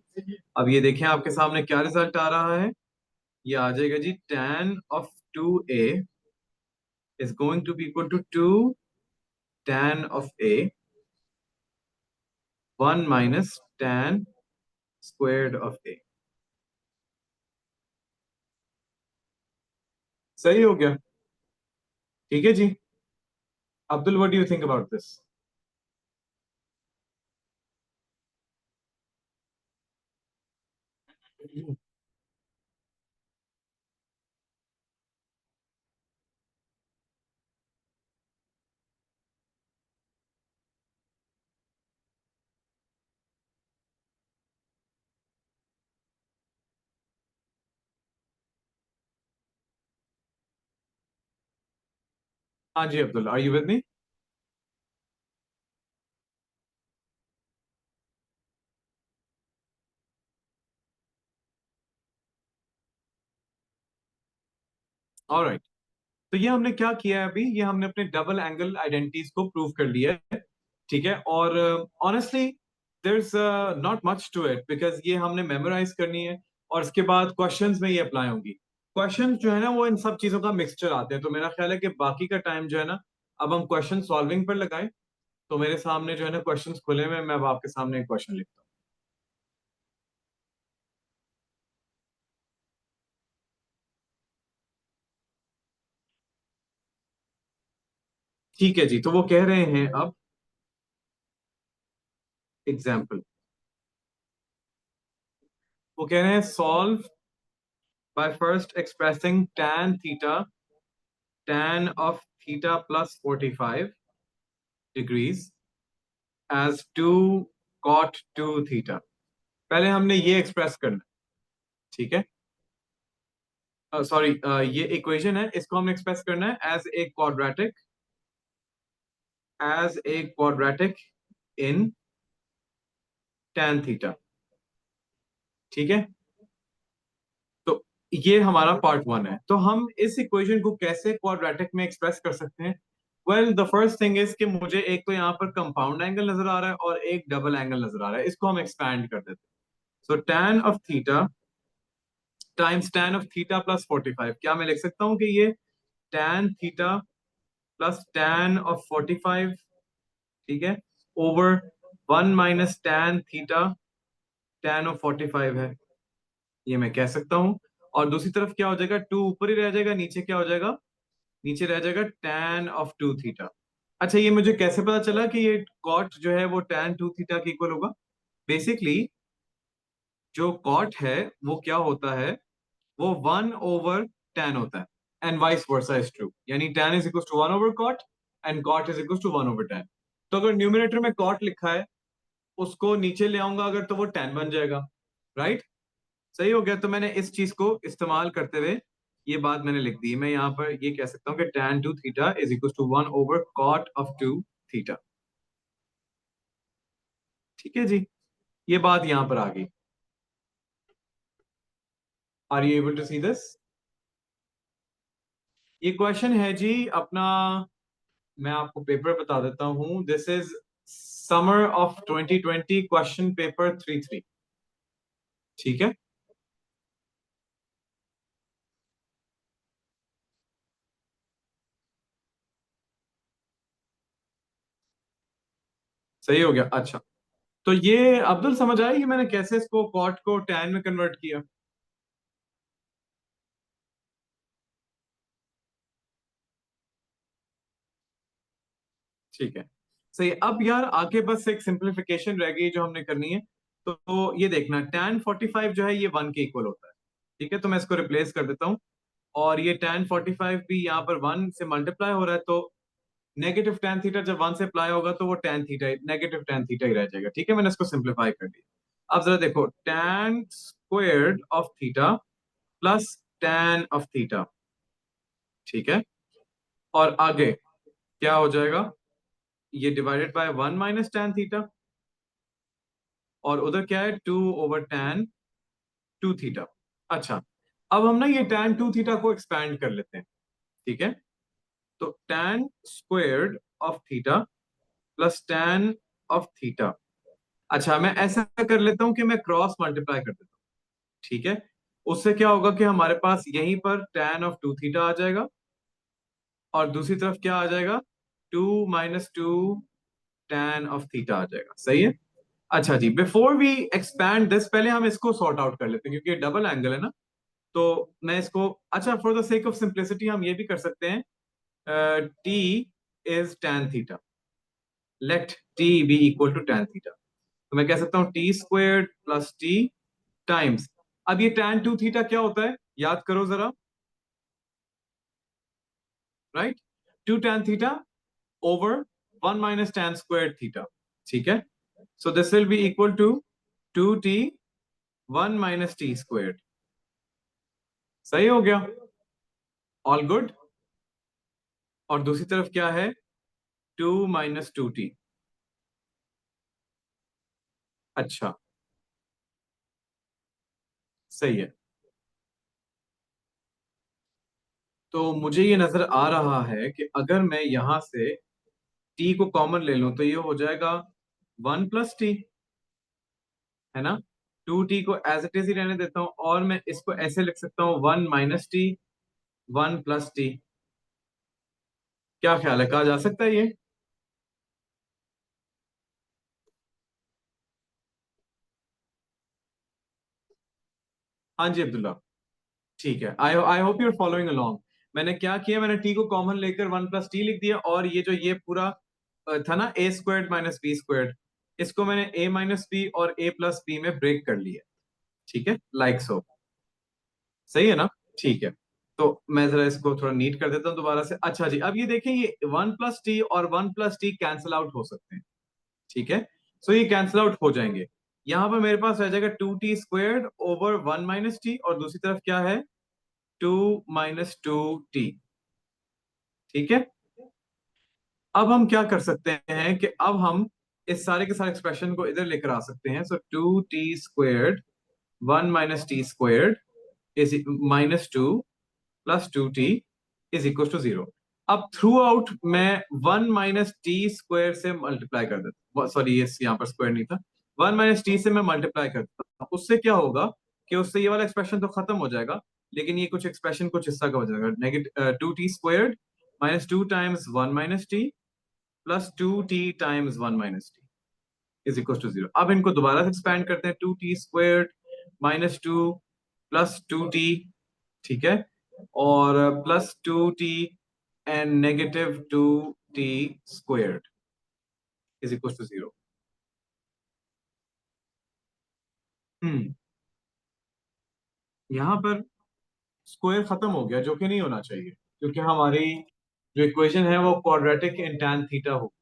A: अब ये देखें आपके सामने क्या result आ रहा है। ये आ जाएगा जी tan of 2a is going to be equal to 2 tan of a 1 minus tan squared of a। सही हो गया। ठीक है जी, Abdul, what do you think about this? हाँ जी Abdul, are you with me? Alright, तो ये हमने क्या किया है अभी, ये हमने अपने डबल एंगल आइडेंटिटीज को प्रूव कर लिया है। ठीक है, और honestly there is not much to it, because ये हमने मेमोराइज करनी है और इसके बाद क्वेश्चंस में ये अप्लाई होंगी। क्वेश्चंस जो है ना वो इन सब चीजों का मिक्सचर आते हैं, तो मेरा ख्याल है कि बाकी का टाइम जो है ना अब हम क्वेश्चन सॉल्विंग पर लगाएं। तो मेरे सामने जो है ना क्वेश्चंस खुले हुए हैं, मैं अब आपके सामने एक क्वेश्चन लिखता हूँ। ठीक है जी, तो वो कह रहे हैं अब एग्जाम्पल, वो कह रहे हैं solve by first expressing tan of theta plus 45 degrees as 2 cot 2 theta। पहले हमने ये एक्सप्रेस करना है, ठीक है। सॉरी, ये इक्वेशन है, इसको हमने एक्सप्रेस करना है as a quadratic in tan theta, ठीक है। तो ये हमारा पार्ट वन है। तो हम इस इक्वेशन को कैसे क्वाड्रेटिक में एक्सप्रेस कर सकते हैं? Well, the first thing is कि मुझे एक तो यहाँ पर कंपाउंड एंगल नजर आ रहा है और एक डबल एंगल नजर आ रहा है, इसको हम एक्सपैंड कर देते हैं। सो tan of theta times tan of theta plus 45, क्या मैं लिख सकता हूँ कि ये tan theta plus tan of 45, ठीक है, over 1 - tan theta tan of 45 है, ये मैं कह सकता हूँ। और दूसरी तरफ क्या हो जाएगा, टू ऊपर ही रह जाएगा, नीचे क्या हो जाएगा, नीचे रह जाएगा tan ऑफ 2 थीटा। अच्छा, ये मुझे कैसे पता चला कि ये कॉट जो है वो tan 2 थीटा के इक्वल होगा? बेसिकली जो कॉट है वो क्या होता है, वो 1/tan होता है, and vice versa is true, यानी tan is equal to 1/cot and cot is equal to 1/tan। तो अगर न्यूमरेटर में cot लिखा है, उसको नीचे ले आऊंगा अगर, तो वो tan बन जाएगा, राइट। सही हो गया। तो मैंने इस चीज को इस्तेमाल करते हुए ये बात मैंने लिख दी। मैं यहाँ पर ये कह सकता हूँ कि tan 2 theta is equal to 1/cot of 2 theta. ठीक है जी, ये बात यहाँ पर आ गई। Are you able to see this? ये क्वेश्चन है जी अपना, मैं आपको पेपर बता देता हूँ। This is summer of 2020 question paper 3-3, ठीक है। सही हो गया। अच्छा, तो ये अब्दुल समझ आया कि मैंने कैसे इसको कॉट को टैन में कन्वर्ट किया? ठीक है, सही। अब यार आगे बस एक सिंप्लीफिकेशन रह गई जो हमने करनी है। तो ये देखना, tan 45 जो है ये 1 के इक्वल होता है, ठीक है। तो मैं इसको रिप्लेस कर देता हूँ, और ये tan 45 भी यहाँ पर 1 से मल्टीप्लाई हो रहा है, तो नेगेटिव tan थीटा जब 1 से अप्लाई होगा तो वो tan theta, negative tan theta ही रह जाएगा, ठीक है। मैंने इसको सिंप्लीफाई कर दिया। अब जरा देखो, tan squared of theta plus tan of theta, ठीक है। और आगे क्या हो जाएगा, ये डिवाइडेड बाय 1 - tan थीटा, और उधर क्या है, 2/tan 2 थीटा। अच्छा, अब हम ना ये tan 2 थीटा को एक्सपैंड कर लेते हैं, ठीक है। तो tan squared of theta plus tan of theta. अच्छा, मैं ऐसा कर लेता हूं कि मैं क्रॉस मल्टीप्लाई कर देता हूँ, ठीक है। उससे क्या होगा कि हमारे पास यहीं पर tan ऑफ 2 थीटा आ जाएगा, और दूसरी तरफ क्या आ जाएगा, 2 - 2 tan ऑफ थीटा आ जाएगा। सही है। अच्छा जी, बिफोर वी एक्सपैंड दिस, पहले हम इसको सॉर्ट आउट कर लेते हैं क्योंकि ये डबल एंगल है ना। तो मैं इसको, अच्छा, for the sake of simplicity हम ये भी कर सकते हैं, T is tan theta, let T be equal to tan theta. तो मैं कह सकता हूँ T square plus T times, अब ये tan 2 थीटा क्या होता है, याद करो जरा, right, 2 tan theta over 1 - tan square theta, ठीक है। So this will be equal to 2t 1 - t square. सही हो गया, ऑल गुड। और दूसरी तरफ क्या है, 2 - 2t। अच्छा, सही है। तो मुझे ये नजर आ रहा है कि अगर मैं यहां से t को कॉमन ले लूं तो ये हो जाएगा 1 + t, है ना। 2t को एज इट इज ही रहने देता हूं, और मैं इसको ऐसे लिख सकता हूँ 1 - t 1 + t। क्या ख्याल है, कहा जा सकता है ये? हाँ जी अब्दुल्ला। ठीक है, I I hope you are following along. मैंने क्या किया, मैंने टी को कॉमन लेकर वन प्लस टी लिख दिया, और ये जो ये पूरा था ना ए स्क्वायर्ड माइनस बी स्क्वायर्ड, इसको मैंने ए माइनस बी और ए प्लस बी में ब्रेक कर लिया। ठीक है, लाइक सो। सही है ना? ठीक है। तो मैं जरा इसको थोड़ा नीट कर देता हूँ दोबारा से। अच्छा जी, अब ये देखें, ये वन प्लस टी और one plus T cancel out हो सकते हैं। ठीक है, सो ये कैंसिल आउट हो जाएंगे। यहां पर मेरे पास रह जाएगा two T squared over one minus T, और दूसरी तरफ क्या है, टू माइनस टू टी। ठीक है, अब हम क्या कर सकते हैं कि अब हम इस सारे के सारे एक्सप्रेशन को इधर लेकर आ सकते हैं। So two T squared one minus T squared is minus two plus two T is equal to zero. अब थ्रू आउट मैं वन माइनस टी स्क्वायर से मल्टीप्लाई कर देता हूँ, सॉरी ये यहाँ पर स्क्वायर नहीं था, वन माइनस टी से मैं मल्टीप्लाई करता हूँ। उससे क्या होगा कि उससे ये वाला एक्सप्रेशन तो खत्म हो जाएगा, लेकिन ये कुछ एक्सप्रेशन कुछ हिस्सा का हो जाएगा। Negative two T squared minus two times one minus T plus two T times one minus T is equal to zero. अब इनको दोबारा से एक्सपैंड करते हैं, two T squared minus two plus two T, ठीक है, और plus two T and negative two T squared is equal to zero. Hmm, यहाँ पर स्क्वायर खत्म हो गया, जो कि नहीं होना चाहिए, क्योंकि हमारी जो इक्वेशन है वो क्वाड्रेटिक इन tan थीटा हो।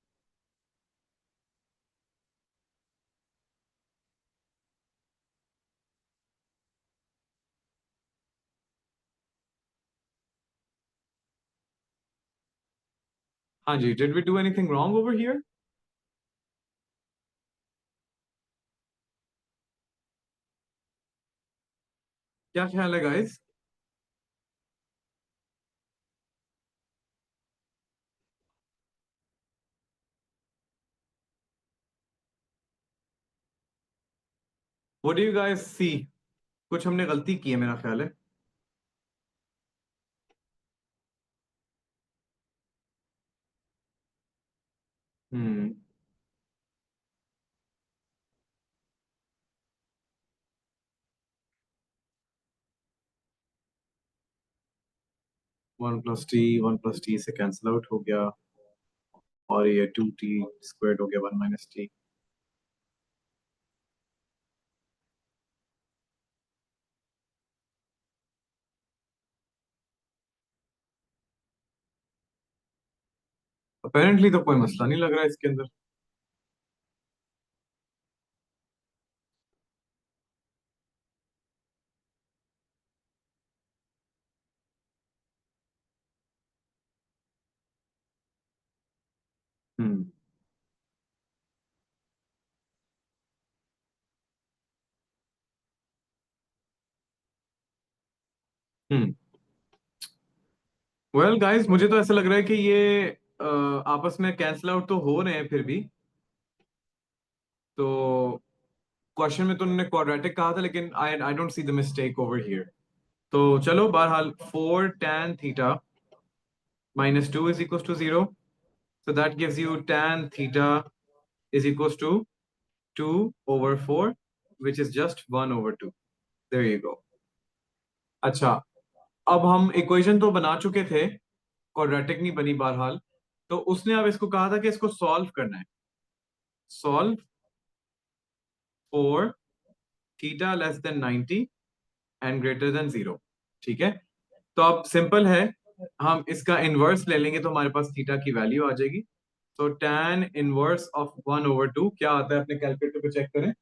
A: हाँ जी, did we do anything wrong over here? क्या ख्याल है guys? What do you guys see? कुछ हमने गलती की है मेरा ख्याल है। हम्म, वन प्लस टी से कैंसिल आउट हो गया, और ये टू टी स्क्वायर्ड हो गया वन माइनस टी। अपेरेंटली तो कोई मसला नहीं लग रहा है इसके अंदर। हम्म। हम्म। वेल गाइस, मुझे तो ऐसा लग रहा है कि ये आपस में कैंसिल आउट तो हो रहे हैं फिर भी। तो क्वेश्चन में तो उन्होंने क्वाड्रेटिक कहा था, लेकिन I I don't see the mistake over here. तो चलो बहरहाल, four tan theta minus two is equal to zero, so that gives you tan theta is equal to two over four, which is just one over two. There you go. अच्छा, अब हम equation तो बना चुके थे, quadratic नहीं बनी बहरहाल। तो उसने अब इसको कहा था कि इसको सॉल्व करना है। Solve for theta less than 90 and greater than zero. ठीक है, तो अब सिंपल है, हम इसका इनवर्स ले लेंगे तो हमारे पास थीटा की वैल्यू आ जाएगी। तो tan inverse of one over two क्या आता है, अपने कैलकुलेटर पे चेक करें।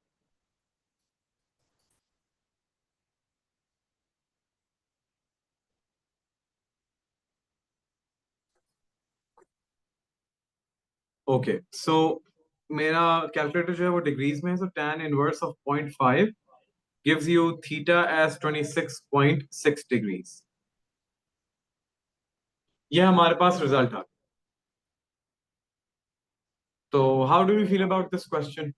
A: ओके, सो मेरा कैलकुलेटर जो है वो डिग्रीज में है, so tan inverse of 0.5 gives you theta as 26.6 degrees. ये हमारे पास रिजल्ट आ। तो how do you feel about this question?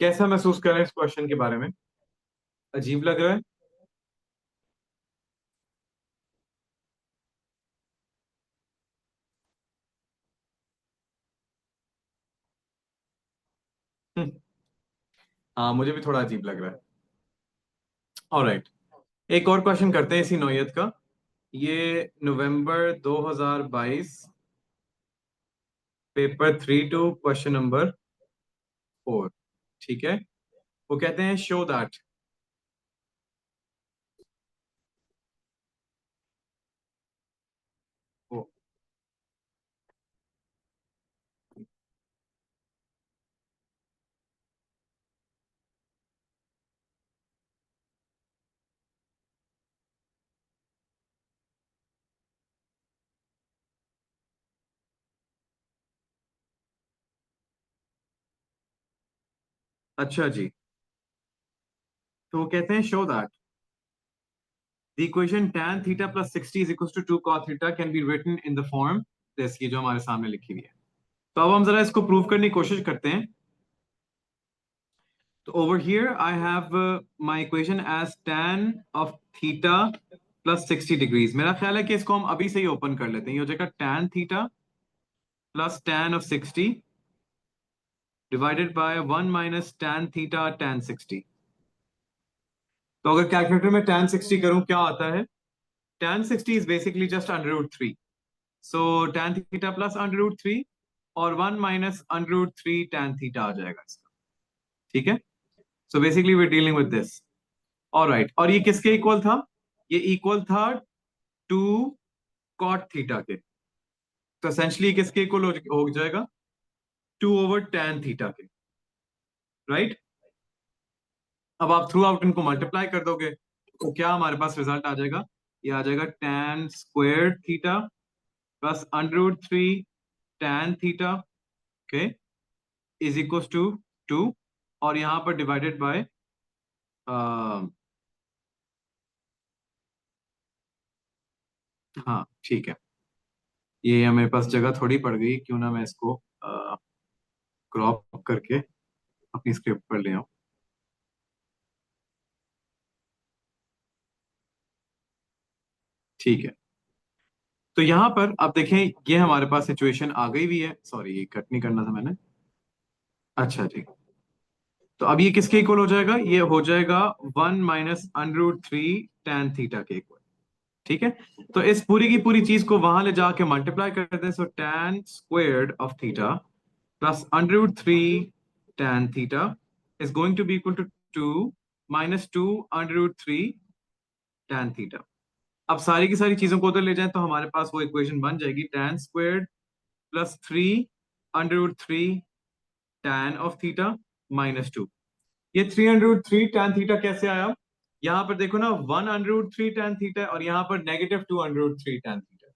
A: कैसा महसूस कर रहे हैं इस क्वेश्चन के बारे में? अजीब लग रहा है? हम्म, हाँ, मुझे भी थोड़ा अजीब लग रहा है। ऑलराइट, एक और क्वेश्चन करते हैं इसी नौयत का। ये नवंबर 2022, पेपर 3-2, क्वेश्चन नंबर 4। ठीक है, वो कहते हैं शो दैट। ओ, अच्छा जी। तो वो कहते हैं show that the equation tan theta plus 60 is equals to 2 cos theta can be written in the form this, ये जो हमारे सामने लिखी हुई है। तो अब हम जरा इसको प्रूव करने की कोशिश करते हैं। तो over here I have my equation as tan of theta plus 60 degrees। मेरा ख्याल है कि इसको हम अभी से ही ओपन कर लेते हैं। ये हो जाएगा tan theta plus tan of 60 divided by 1 minus tan theta tan 60। तो अगर कैलकुलेटर में tan 60 करूं क्या आता है? tan 60 is basically just under root 3। So tan theta plus under root three और 1 minus under root three tan theta आ जाएगा इसका। ठीक है, so basically we dealing with this. Alright, और ये किसके इक्वल था? ये इक्वल था टू कॉट थीटा के। तो एसेंशली किसके इक्वल हो जाएगा? 2 ओवर tan थीटा के। राइट, अब आप थ्रू आउट इनको मल्टीप्लाई कर दोगे तो क्या हमारे पास रिजल्ट आ जाएगा? ये आ जाएगा tan square theta plus under root three tan theta, okay, is equal to 2, और यहाँ पर डिवाइडेड बाय, हाँ ठीक है, ये मेरे पास जगह थोड़ी पड़ गई, क्यों ना मैं इसको क्रॉप करके अपनी स्क्रिप्ट पर ले आऊं। ठीक है, तो यहाँ पर आप देखें, ये हमारे पास सिचुएशन आ गई हुई है। सॉरी, ये कट नहीं करना था मैंने। अच्छा जी, तो अब ये किसके इक्वल हो जाएगा? ये हो जाएगा 1 minus under root three tan theta के इक्वल। ठीक है, तो इस पूरी की पूरी चीज को वहां ले जाके मल्टीप्लाई कर दें। So tan squared of theta plus under root three tan theta is going to be equal to 2 minus 2 under root 3 tan theta. अब सारी की सारी चीजों को उधर ले जाएं तो हमारे पास वो इक्वेशन बन जाएगी tan squared plus 3 under root three tan of theta minus 2। ये 3 under root three tan theta कैसे आया? यहाँ पर देखो ना, 1 under root three tan theta है और यहाँ पर negative 2 under root three tan theta.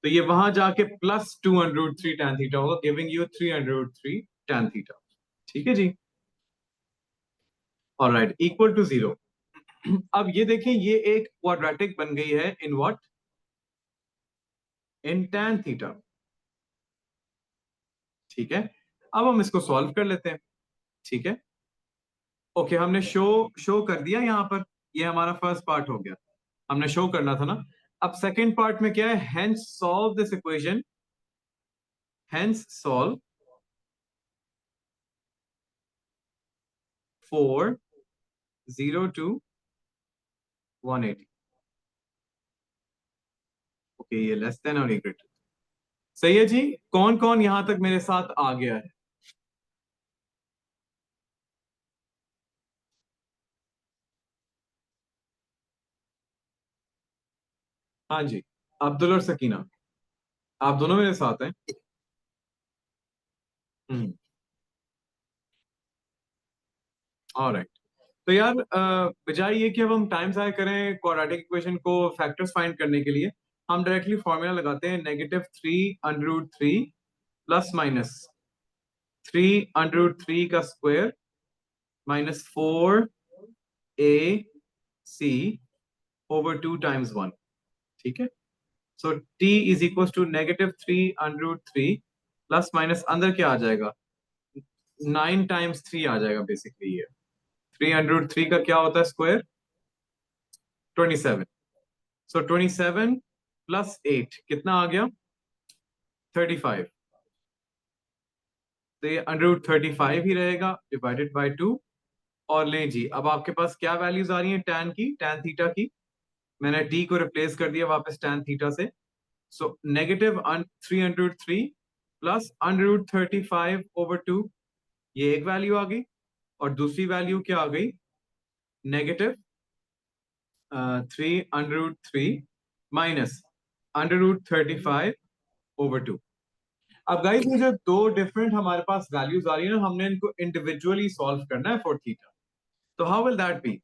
A: तो ये वहां जाके plus 2 under root three tan theta होगा, giving you 3 under root three tan theta. ठीक है जी, ऑलराइट, इक्वल टू 0। अब ये देखें, ये एक क्वाड्रेटिक बन गई है in what? In tan theta. ठीक है, अब हम इसको सॉल्व कर लेते हैं। ठीक है, ओके, हमने शो शो कर दिया यहाँ पर। ये हमारा फर्स्ट पार्ट हो गया, हमने शो करना था ना। अब सेकंड पार्ट में क्या है? Hence solve this equation, hence solve for 0 to 180। Okay, ये लेस देन और इक्वल टू। सही है जी, कौन कौन यहां तक मेरे साथ आ गया है? हाँ जी, अब्दुल और सकीना, आप दोनों मेरे साथ हैं। हम्म, ऑलराइट। तो यार, बजाय ये कि अब हम टाइम ज़ाया करें क्वाड्रेटिक इक्वेशन को फैक्टर्स फाइंड करने के लिए, हम डायरेक्टली फॉर्मूला लगाते हैं। -3 under root three plus minus 3 under root three का square minus 4ac over 2 times 1। ठीक है, so t is equal to -3 under root three plus minus अंदर क्या आ जाएगा? 9 टाइम्स 3 आ जाएगा बेसिकली ये। 3 अंडर रूट 3 का क्या होता है स्क्वायर? 27। सो 27 प्लस 8 कितना आ गया? 35। तो ये अंडर रूट 35 ही रहेगा डिवाइडेड बाय 2। और लें जी, अब आपके पास क्या वैल्यूज आ रही हैं टैन की, टैन थीटा की? मैंने टी को रिप्लेस कर दिया वापस टैन थीटा से। So -3 under root 3 plus under root 35/2, ये एक वैल्यू आ गई। और दूसरी वैल्यू क्या आ गई? -3 under root 3 minus under root 35/2। अब गाइस ये जो दो डिफरेंट हमारे पास वैल्यूज आ रही है ना, हमने इनको इंडिविजुअली सॉल्व करना है फॉर थीटा। तो हाउ विल दैट बी?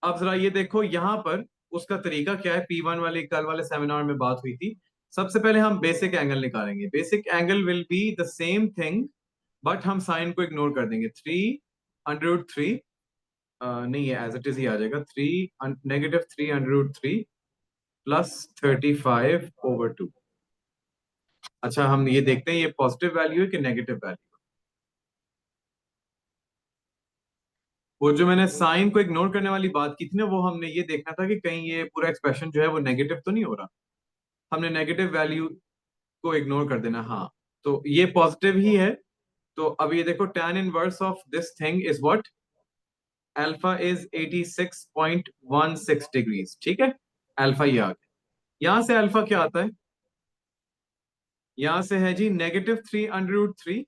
A: अब जरा ये देखो यहाँ पर उसका तरीका क्या है। P1 वाले कल वाले सेमिनार में बात हुई थी। सबसे पहले हम बेसिक एंगल निकालेंगे। Basic angle will be the same thing, but हम साइन को इग्नोर कर देंगे। 3 अंडर रूट 3 नहीं है, एज इट इज ही आ जाएगा। -3 अंडर रूट 3 प्लस 35/2। अच्छा, हम ये देखते हैं ये पॉजिटिव वैल्यू है कि नेगेटिव वैल्यू। वो जो मैंने साइन को इग्नोर करने वाली बात की थी ना, वो हमने ये देखना था कि कहीं ये पूरा एक्सप्रेशन जो है वो नेगेटिव तो नहीं हो रहा। हमने नेगेटिव वैल्यू को इग्नोर कर देना। हाँ, तो ये पॉजिटिव ही है। तो अब ये देखो tan inverse of this thing is what? Alpha is 86.16 degrees. ठीक है, अल्फा ये आ गया। यहां से अल्फा क्या आता है? यहां से है जी -3 under root 3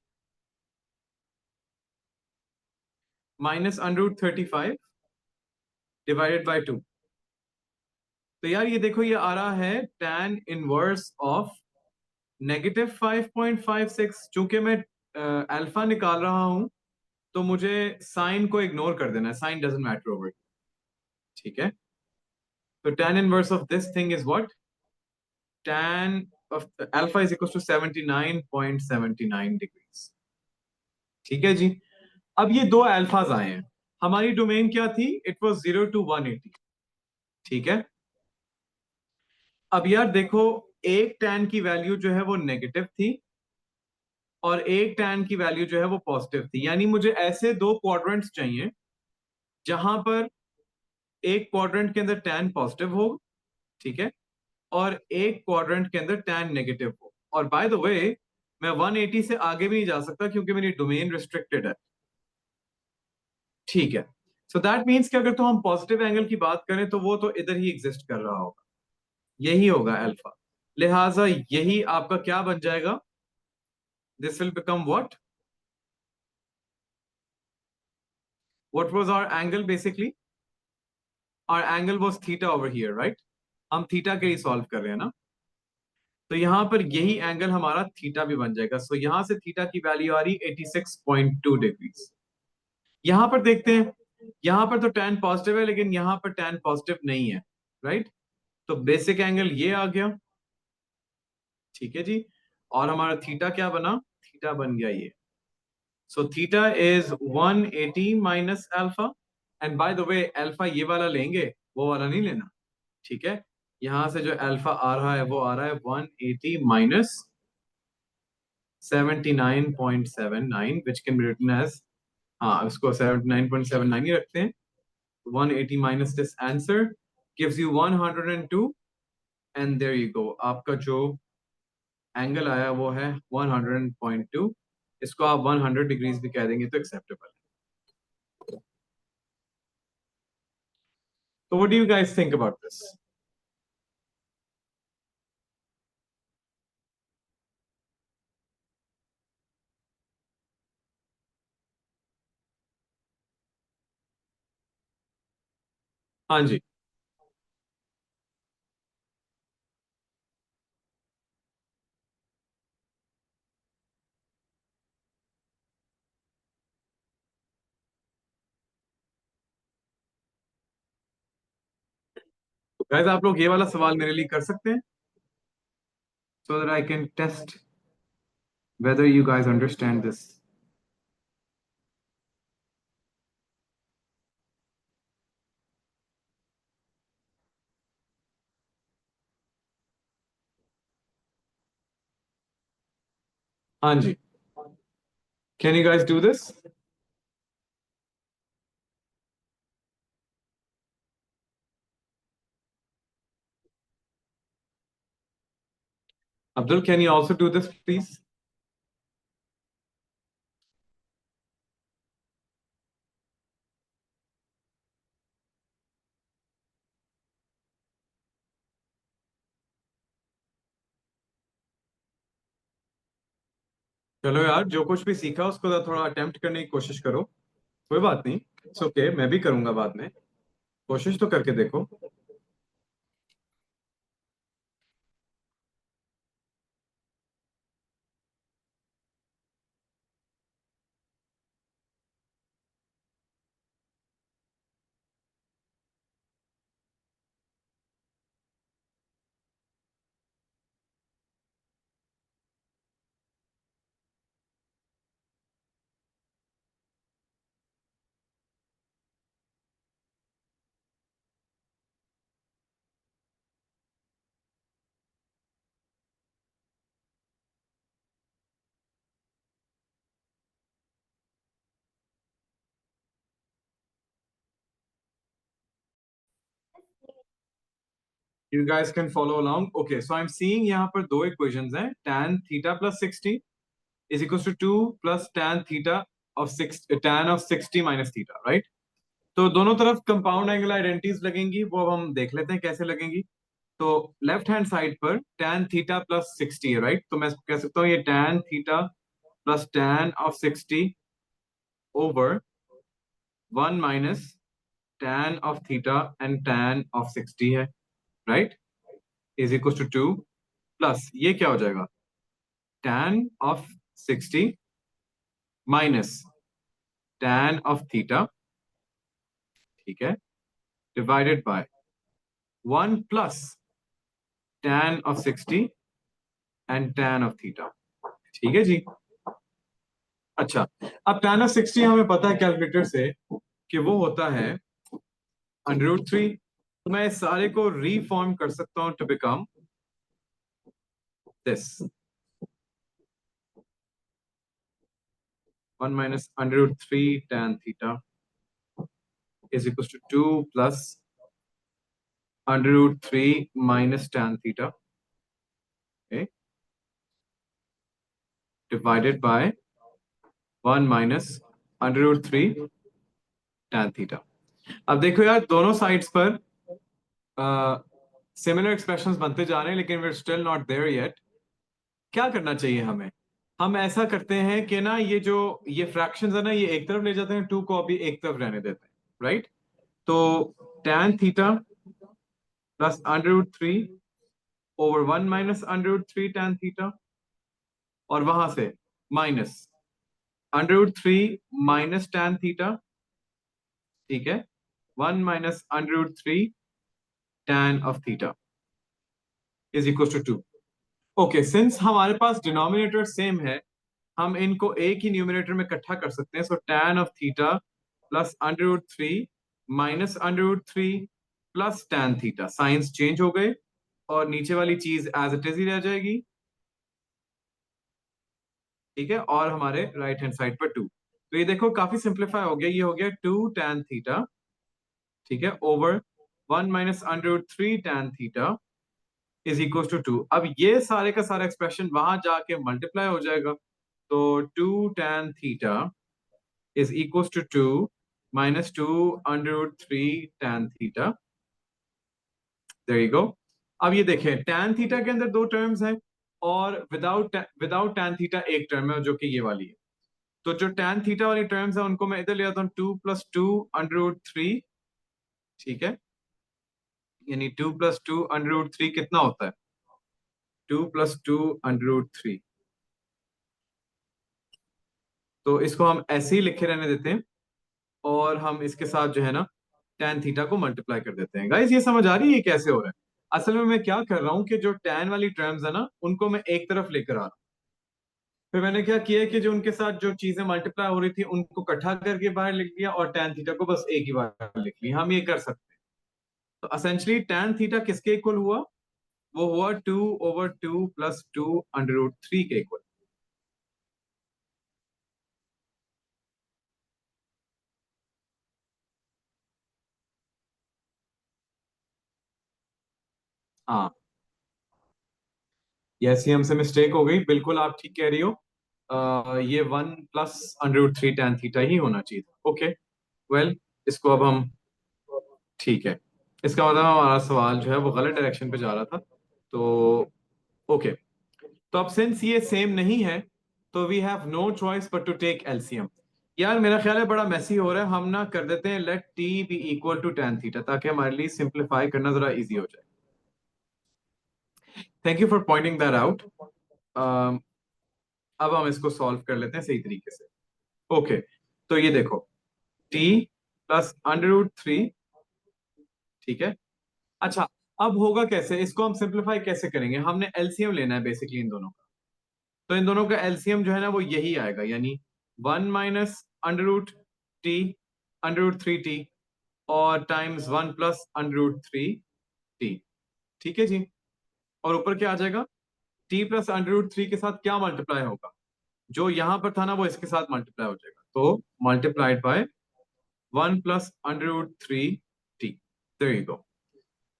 A: minus under root 35 divided by 2। तो यार ये देखो, ये आ रहा है tan इनवर्स ऑफ -5.56। चूंकि मैं अल्फा निकाल रहा हूं, तो मुझे साइन को इग्नोर कर देना है। Sine doesn't matter over. ठीक है, तो tan inverse of this thing is what? tan of alpha is equal to 79.79 degrees. ठीक है जी। अब ये दो अल्फाज आए हैं। हमारी डोमेन क्या थी? It was 0 to 180। ठीक है, अब यार देखो, एक tan की वैल्यू जो है वो नेगेटिव थी और एक tan की वैल्यू जो है वो पॉजिटिव थी। यानी मुझे ऐसे दो क्वाड्रेंट्स चाहिए जहां पर एक क्वाड्रेंट के अंदर tan पॉजिटिव हो, ठीक है, और एक क्वाड्रेंट के अंदर tan नेगेटिव हो। और बाय द वे, मैं 180 से आगे भी नहीं जा सकता क्योंकि मेरी डोमेन रिस्ट्रिक्टेड है। ठीक है, सो दैट मीन्स कि अगर तो हम पॉजिटिव एंगल की बात करें तो वो तो इधर ही एग्जिस्ट कर रहा होगा, यही होगा अल्फा। लिहाजा यही आपका क्या बन जाएगा? This will become what was hour angle basically? Hour angle was theta over here, right? हम थीटा के लिए सॉल्व कर रहे हैं ना, तो यहां पर यही एंगल हमारा थीटा भी बन जाएगा। सो यहां से थीटा की वैल्यू आ रही 86.2 डिग्रीज। यहां पर देखते हैं, यहां पर तो tan पॉजिटिव है लेकिन यहां पर tan पॉजिटिव नहीं है, राइट? तो बेसिक एंगल ये आ गया। ठीक है जी। और हमारा थीटा क्या बना? थीटा बन गया ये। So theta is 180 minus alpha. And by the way, alpha ये वाला लेंगे, वो वाला नहीं लेना। ठीक है, यहां से जो अल्फा आ रहा है वो आ रहा है 180 minus 79.79, which can be written as, हाँ उसको 79.79 ही रखते हैं। 180 minus this answer gives you 102। And there you go, आपका जो एंगल आया वो है 100.2। इसको आप 100 डिग्रीज भी कह देंगे तो एक्सेप्टेबल है। तो what do you guys think about this? हाँ जी। गाइस आप लोग ये वाला सवाल मेरे लिए कर सकते हैं, so that I can test whether you guys understand this. हाँ जी। Can you guys do this? Abdul, can you also do this, please? चलो यार, जो कुछ भी सीखा उसको थोड़ा अटेम्प्ट करने की कोशिश करो। कोई बात नहीं, इट्स ओके, मैं भी करूंगा बाद में। कोशिश तो करके देखो। You guys can follow along. Okay, so I'm seeing यहाँ पर दो equations हैं, tan theta plus 60 is equals to 2 plus tan theta of 60 minus theta, right? तो दोनों तरफ कंपाउंड एंगल आइडेंटिटीज लगेंगी, वो अब हम देख लेते हैं कैसे लगेंगी। तो लेफ्ट हैंड साइड पर tan थीटा प्लस 60 है, राइट? तो मैं कह सकता हूँ ये tan theta plus tan of 60 over 1 minus tan of theta and tan of 60 है, right? Is equal to 2 plus ये क्या हो जाएगा, tan of 60 minus tan of theta, ठीक है, divided by 1 plus tan of 60 and tan of theta. ठीक है जी। अच्छा, अब tan ऑफ 60 हमें पता है कैलकुलेटर से कि वो होता है √3। तो मैं इस सारे को रीफॉर्म कर सकता हूं to become this 1 minus √3 tan theta is equal to 2 plus √3 minus tan theta, divided by 1 minus √3 tan theta. अब देखो यार, दोनों साइड्स पर सिमिलर एक्सप्रेशंस बनते जा रहे हैं, लेकिन we are still not there yet. क्या करना चाहिए हमें? हम ऐसा करते हैं कि ना, ये फ्रैक्शंस है ना, ये एक तरफ ले जाते हैं, टू को अभी एक तरफ रहने देते हैं, राइट? तो tan theta plus √3 over 1 minus √3 tan theta, और वहां से माइनस √3 माइनस tan थीटा, ठीक है, 1 minus √3 tan of theta is equal to 2। Okay, since हमारे पास डिनोमिनेटर सेम है, हम इनको एक ही न्यूमिनेटर में इकट्ठा कर सकते हैं। सो tan of theta plus √3 minus √3 plus tan theta, science change हो गए और नीचे वाली चीज एज इट इज ही रह जाएगी, ठीक है, और हमारे राइट हैंड साइड पर 2। तो ये देखो काफी सिंप्लीफाई हो गया, ये हो गया 2 tan थीटा, ठीक है, over 1 minus √3 tan theta is equal to 2। अब ये सारे का सारा एक्सप्रेशन वहां जाके मल्टीप्लाई हो जाएगा। तो 2 tan theta is equals to 2 minus 2 √3 tan theta. There you go. अब ये देखें, tan थीटा के अंदर दो टर्म्स हैं और विदाउट tan थीटा एक टर्म है, जो कि ये वाली है। तो जो tan थीटा वाली टर्म्स है उनको मैं इधर ले आता हूँ, 2 प्लस 2 √3, ठीक है, यानी 2 प्लस 2 √3 कितना होता है, 2 प्लस 2 √3। तो इसको हम ऐसे ही लिखे रहने देते हैं और हम इसके साथ जो है ना tan थीटा को मल्टीप्लाई कर देते हैं। गाइस, ये समझ आ रही है ये कैसे हो रहा है? असल में मैं क्या कर रहा हूं कि जो tan वाली टर्म्स है ना, उनको मैं एक तरफ लेकर आ रहा हूं। फिर मैंने क्या किया कि जो उनके साथ जो चीजें मल्टीप्लाई हो रही थी उनको इकट्ठा करके बाहर लिख दिया और tan थीटा को बस एक ही बार लिख लिया। हम ये कर सकते हैं। तो असेंशली tan थीटा किसके इक्वल हुआ? वो हुआ 2/2 प्लस 2 √3 के इक्वल। हाँ, ये एससीएम से मिस्टेक हो गई, बिल्कुल आप ठीक कह रही हो। ये 1 + √3 tan थीटा ही होना चाहिए था। ओके, वेल, इसको अब हम, ठीक है, इसका मतलब हमारा सवाल जो है वो गलत डायरेक्शन पे जा रहा था। तो ओके, तो अब सिंस ये सेम नहीं है, तो we have no choice but to take LCM. यार मेरा ख्याल है बड़ा मैसी हो रहा है, हम ना कर देते हैं let T be equal to tan theta, ताकि हमारे लिए सिंप्लीफाई करना जरा इजी हो जाए। Thank you for pointing that out. अब हम इसको सॉल्व कर लेते हैं सही तरीके से। ओके, तो ये देखो, टी +√3, ठीक है। अच्छा, अब होगा कैसे, इसको हम सिंप्लीफाई कैसे करेंगे, हमने एलसीएम लेना है बेसिकली इन दोनों का। तो इन दोनों का एलसीएम जो है ना वो यही आएगा, यानी 1 - √t √3t और टाइम्स 1 + √3t। ठीक है जी। और ऊपर क्या आ जाएगा, t +√3 के साथ क्या मल्टीप्लाई होगा, जो यहां पर था ना वो इसके साथ मल्टीप्लाई हो जाएगा, तो multiplied by 1 + √3t। There you go.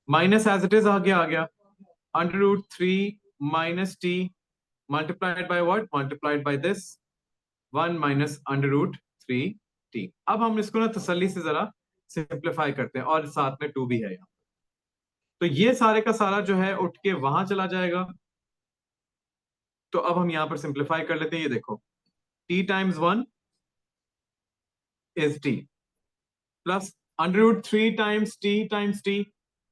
A: Minus as it is आगे आ गया, √3 - t multiplied by what, multiplied by this 1 - √3t। अब हम इसको ना तसल्ली से जरा सिंप्लीफाई करते हैं, और साथ में 2 भी है यहाँ। तो ये सारे का सारा जो है उठ के वहां चला जाएगा। तो अब हम यहाँ पर सिंप्लीफाई कर लेते हैं, ये देखो, t × 1 = t प्लस √3 × t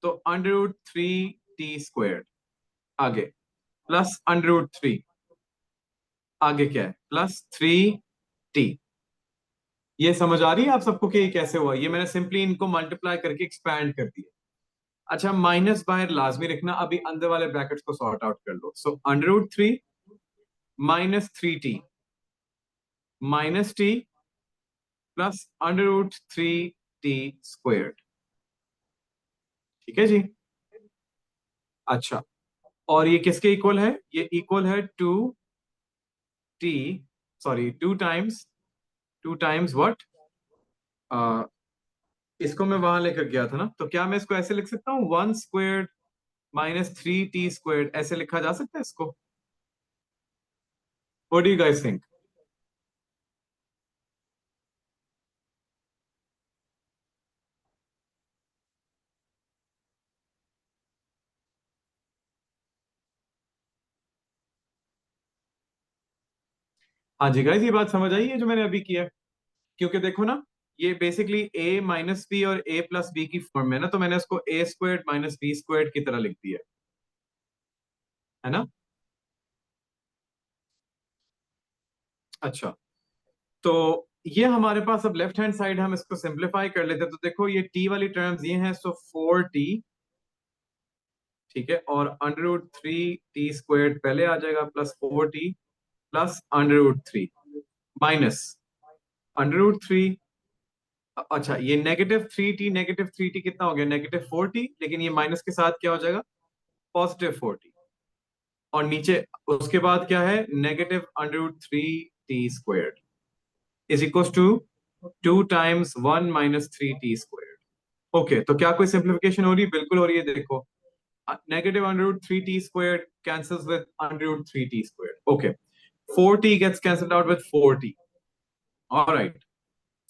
A: तो √3t²। आगे प्लस √3, आगे क्या है, +3t। ये समझ आ रही है आप सबको कि ये कैसे हुआ, ये मैंने सिंपली इनको मल्टीप्लाई करके एक्सपैंड कर दिया। अच्छा, माइनस बाहर लाजमी रखना, अभी अंदर वाले ब्रैकेट्स को सॉर्ट आउट कर लो। सो √3 -3t -t प्लस √3t²। ठीक है जी। अच्छा, और ये किसके इक्वल है, ये इक्वल है 2t, सॉरी 2 टाइम्स व्हाट, इसको मैं वहां लेकर गया था ना, तो क्या मैं इसको ऐसे लिख सकता हूँ, 1² -3t², ऐसे लिखा जा सकता है इसको। What do you guys think? हाँ जी गाइस, ये बात समझ आई है जो मैंने अभी किया है? क्योंकि देखो ना, ये बेसिकली a - b और a + b की फॉर्म में है ना, तो मैंने इसको a² - b² की तरह लिख दिया है ना। अच्छा, तो ये हमारे पास अब लेफ्ट हैंड साइड हम इसको सिंप्लीफाई कर लेते हैं, तो देखो ये t वाली टर्म्स ये हैं, सो 4t, ठीक है, और √3t² पहले आ जाएगा, +4t प्लस √3 माइनस √3। अच्छा, ये -3t कितना हो गया, -4t, लेकिन ये माइनस के साथ क्या हो जाएगा, +4t। और नीचे उसके बाद क्या है, -√3t² is equal to 2 × 1 - 3t²। Okay, तो क्या कोई सिंप्लीफिकेशन हो रही है, बिल्कुल हो रही है, देखो, -√3t² cancels with √3t²। Okay, 4t gets cancelled out with 4t. All right.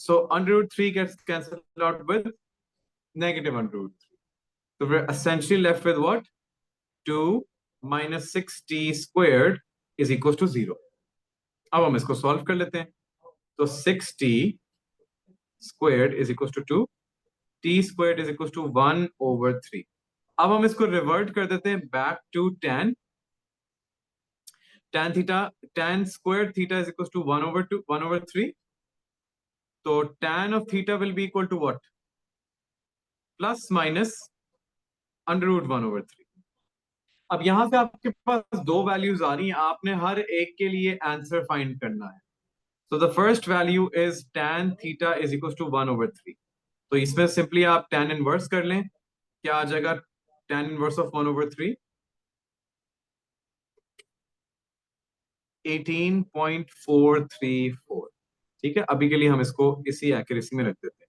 A: So √3 gets cancelled out with -√3. So we're essentially left with what? 2 - 6t² is equals to 0. अब हम इसको सॉल्व कर लेते हैं। तो 6t² is equals to 2, t² is equals to 1/3। अब हम इसको रिवर्ट कर देते हैं back to tan is equals to 1/3। तो tan of theta will be equal to what? Plus minus √1/3। अब यहां से आपके पास दो वैल्यूज आ रही हैं, आपने हर एक के लिए आंसर फाइंड करना है। So the first value is tan theta is equal to 1/3। तो इसमें सिंपली आप tan इनवर्स कर लें, क्या आ जाएगा, tan इनवर्स ऑफ 1/3 18.434। ठीक है, अभी के लिए हम इसको इसी एक्यूरेसी में रख देते हैं।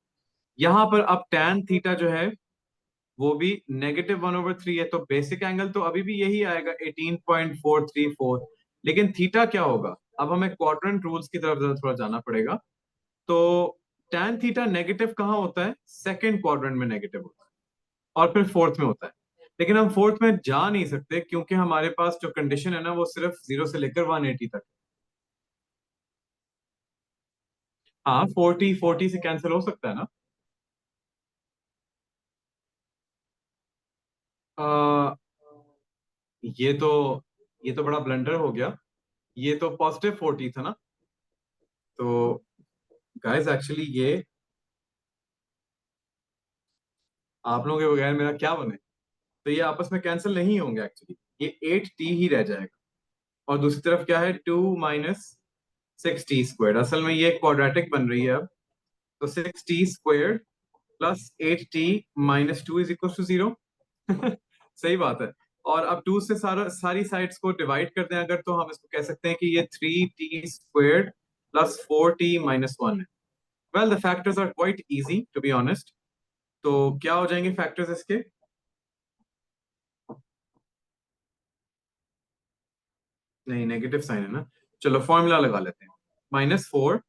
A: यहां पर अब tan थीटा जो है वो भी -1/3 है, तो बेसिक एंगल तो अभी भी यही आएगा 18.434। लेकिन थीटा क्या होगा? अब हमें क्वाड्रेंट रूल्स की तरफ थोड़ा जाना पड़ेगा। तो tan थीटा नेगेटिव कहाँ होता है? सेकंड क्वाड्रेंट में नेगेटिव होता है, और फिर फोर्थ में होता है। लेकिन हम फोर्थ में जा नहीं सकते, क्योंकि हमारे पास जो कंडीशन है ना, वो सिर्फ 0 से लेकर 180 तक। हाँ, 40 से कैंसिल हो सकता है ना। आ, ये तो ये तो बड़ा ब्लंडर हो गया। ये तो +40 था ना। तो गाइस एक्चुअली ये आप लोगों के बगैर मेरा क्या बने। तो ये आपस में कैंसिल नहीं होंगे एक्चुअली। ये 8t ही रह जाएगा। और दूसरी तरफ क्या है? 2 - 6t² असल में ये क्वाड्रेटिक बन रही है अब। तो 6t² + 8t - 2 = 0। सही बात है। और अब 2 से सारी साइड्स को डिवाइड कर दें अगर, तो हम इसको कह सकते हैं कि ये 3t² + 4t - 1 है। Well, the factors are quite easy to be honest. तो क्या हो जाएंगे फैक्टर्स इसके? नहीं, नेगेटिव साइन है ना। चलो फॉर्मूला लगा लेते हैं। -4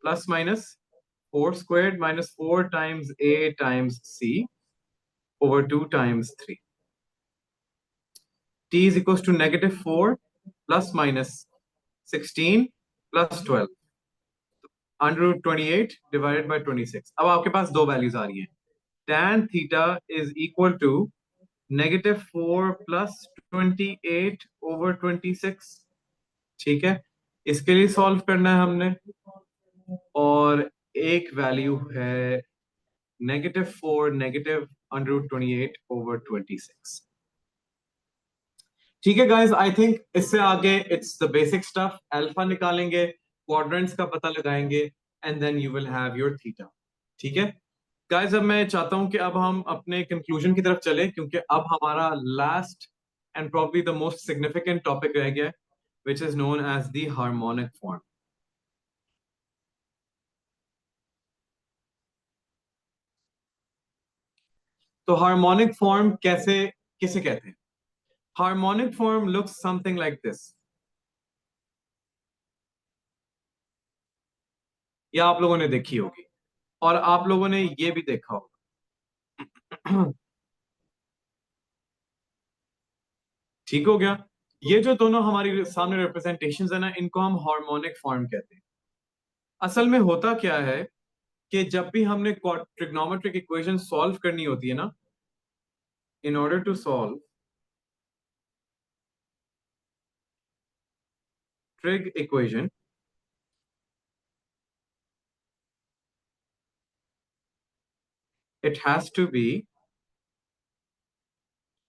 A: ±4² -4 times a times c/2 times 3। t = -4 ±16 +12 √28 / 26। अब आपके पास दो वैल्यूज आ रही हैं। tan theta = -4 + 28/26। ठीक है, इसके लिए सॉल्व करना है हमने। और एक वैल्यू है -4 -√28/26। ठीक है गाइस, आई थिंक इससे आगे it's the basic stuff. Alpha निकालेंगे, क्वाड्रेंट्स का पता लगाएंगे, and then you will have your theta. ठीक है गाइस, अब मैं चाहता हूं कि अब हम अपने कंक्लूजन की तरफ चले, क्योंकि अब हमारा last and probably the most significant topic रह गया है, which is known as the harmonic form. तो हार्मोनिक फॉर्म कैसे, किसे कहते हैं? Harmonic form looks something like this. या आप लोगों ने देखी होगी, और आप लोगों ने ये भी देखा होगा। ठीक हो गया। ये जो दोनों हमारी सामने रिप्रेजेंटेशंस है ना, इनको हम हार्मोनिक फॉर्म कहते हैं। असल में होता क्या है कि जब भी हमने ट्रिग्नोमेट्रिक इक्वेशन सॉल्व करनी होती है ना, in order to solve trig equation, it has to be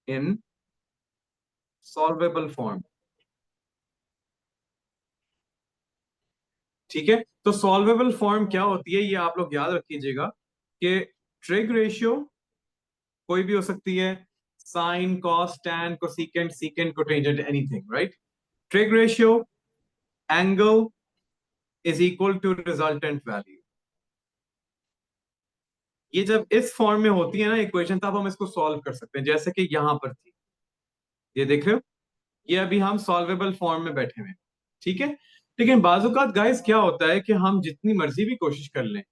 A: in solvable form। ठीक है, तो सॉल्वेबल फॉर्म क्या होती है, ये आप लोग याद रखिएगा कि ट्रिग रेशियो कोई भी हो सकती है, sine, cos, tan, cosecant, secant, cotangent, anything, right. Trig ratio, angle is equal to resultant value. ये जब इस फॉर्म में होती है ना इक्वेशन, तब हम इसको सॉल्व कर सकते हैं, जैसे कि यहां पर थी। ये देख रहे हो, ये अभी हम सॉल्वेबल फॉर्म में बैठे हुए हैं। ठीक है, लेकिन बाजुकात गाइस क्या होता है कि हम जितनी मर्जी भी कोशिश कर लें,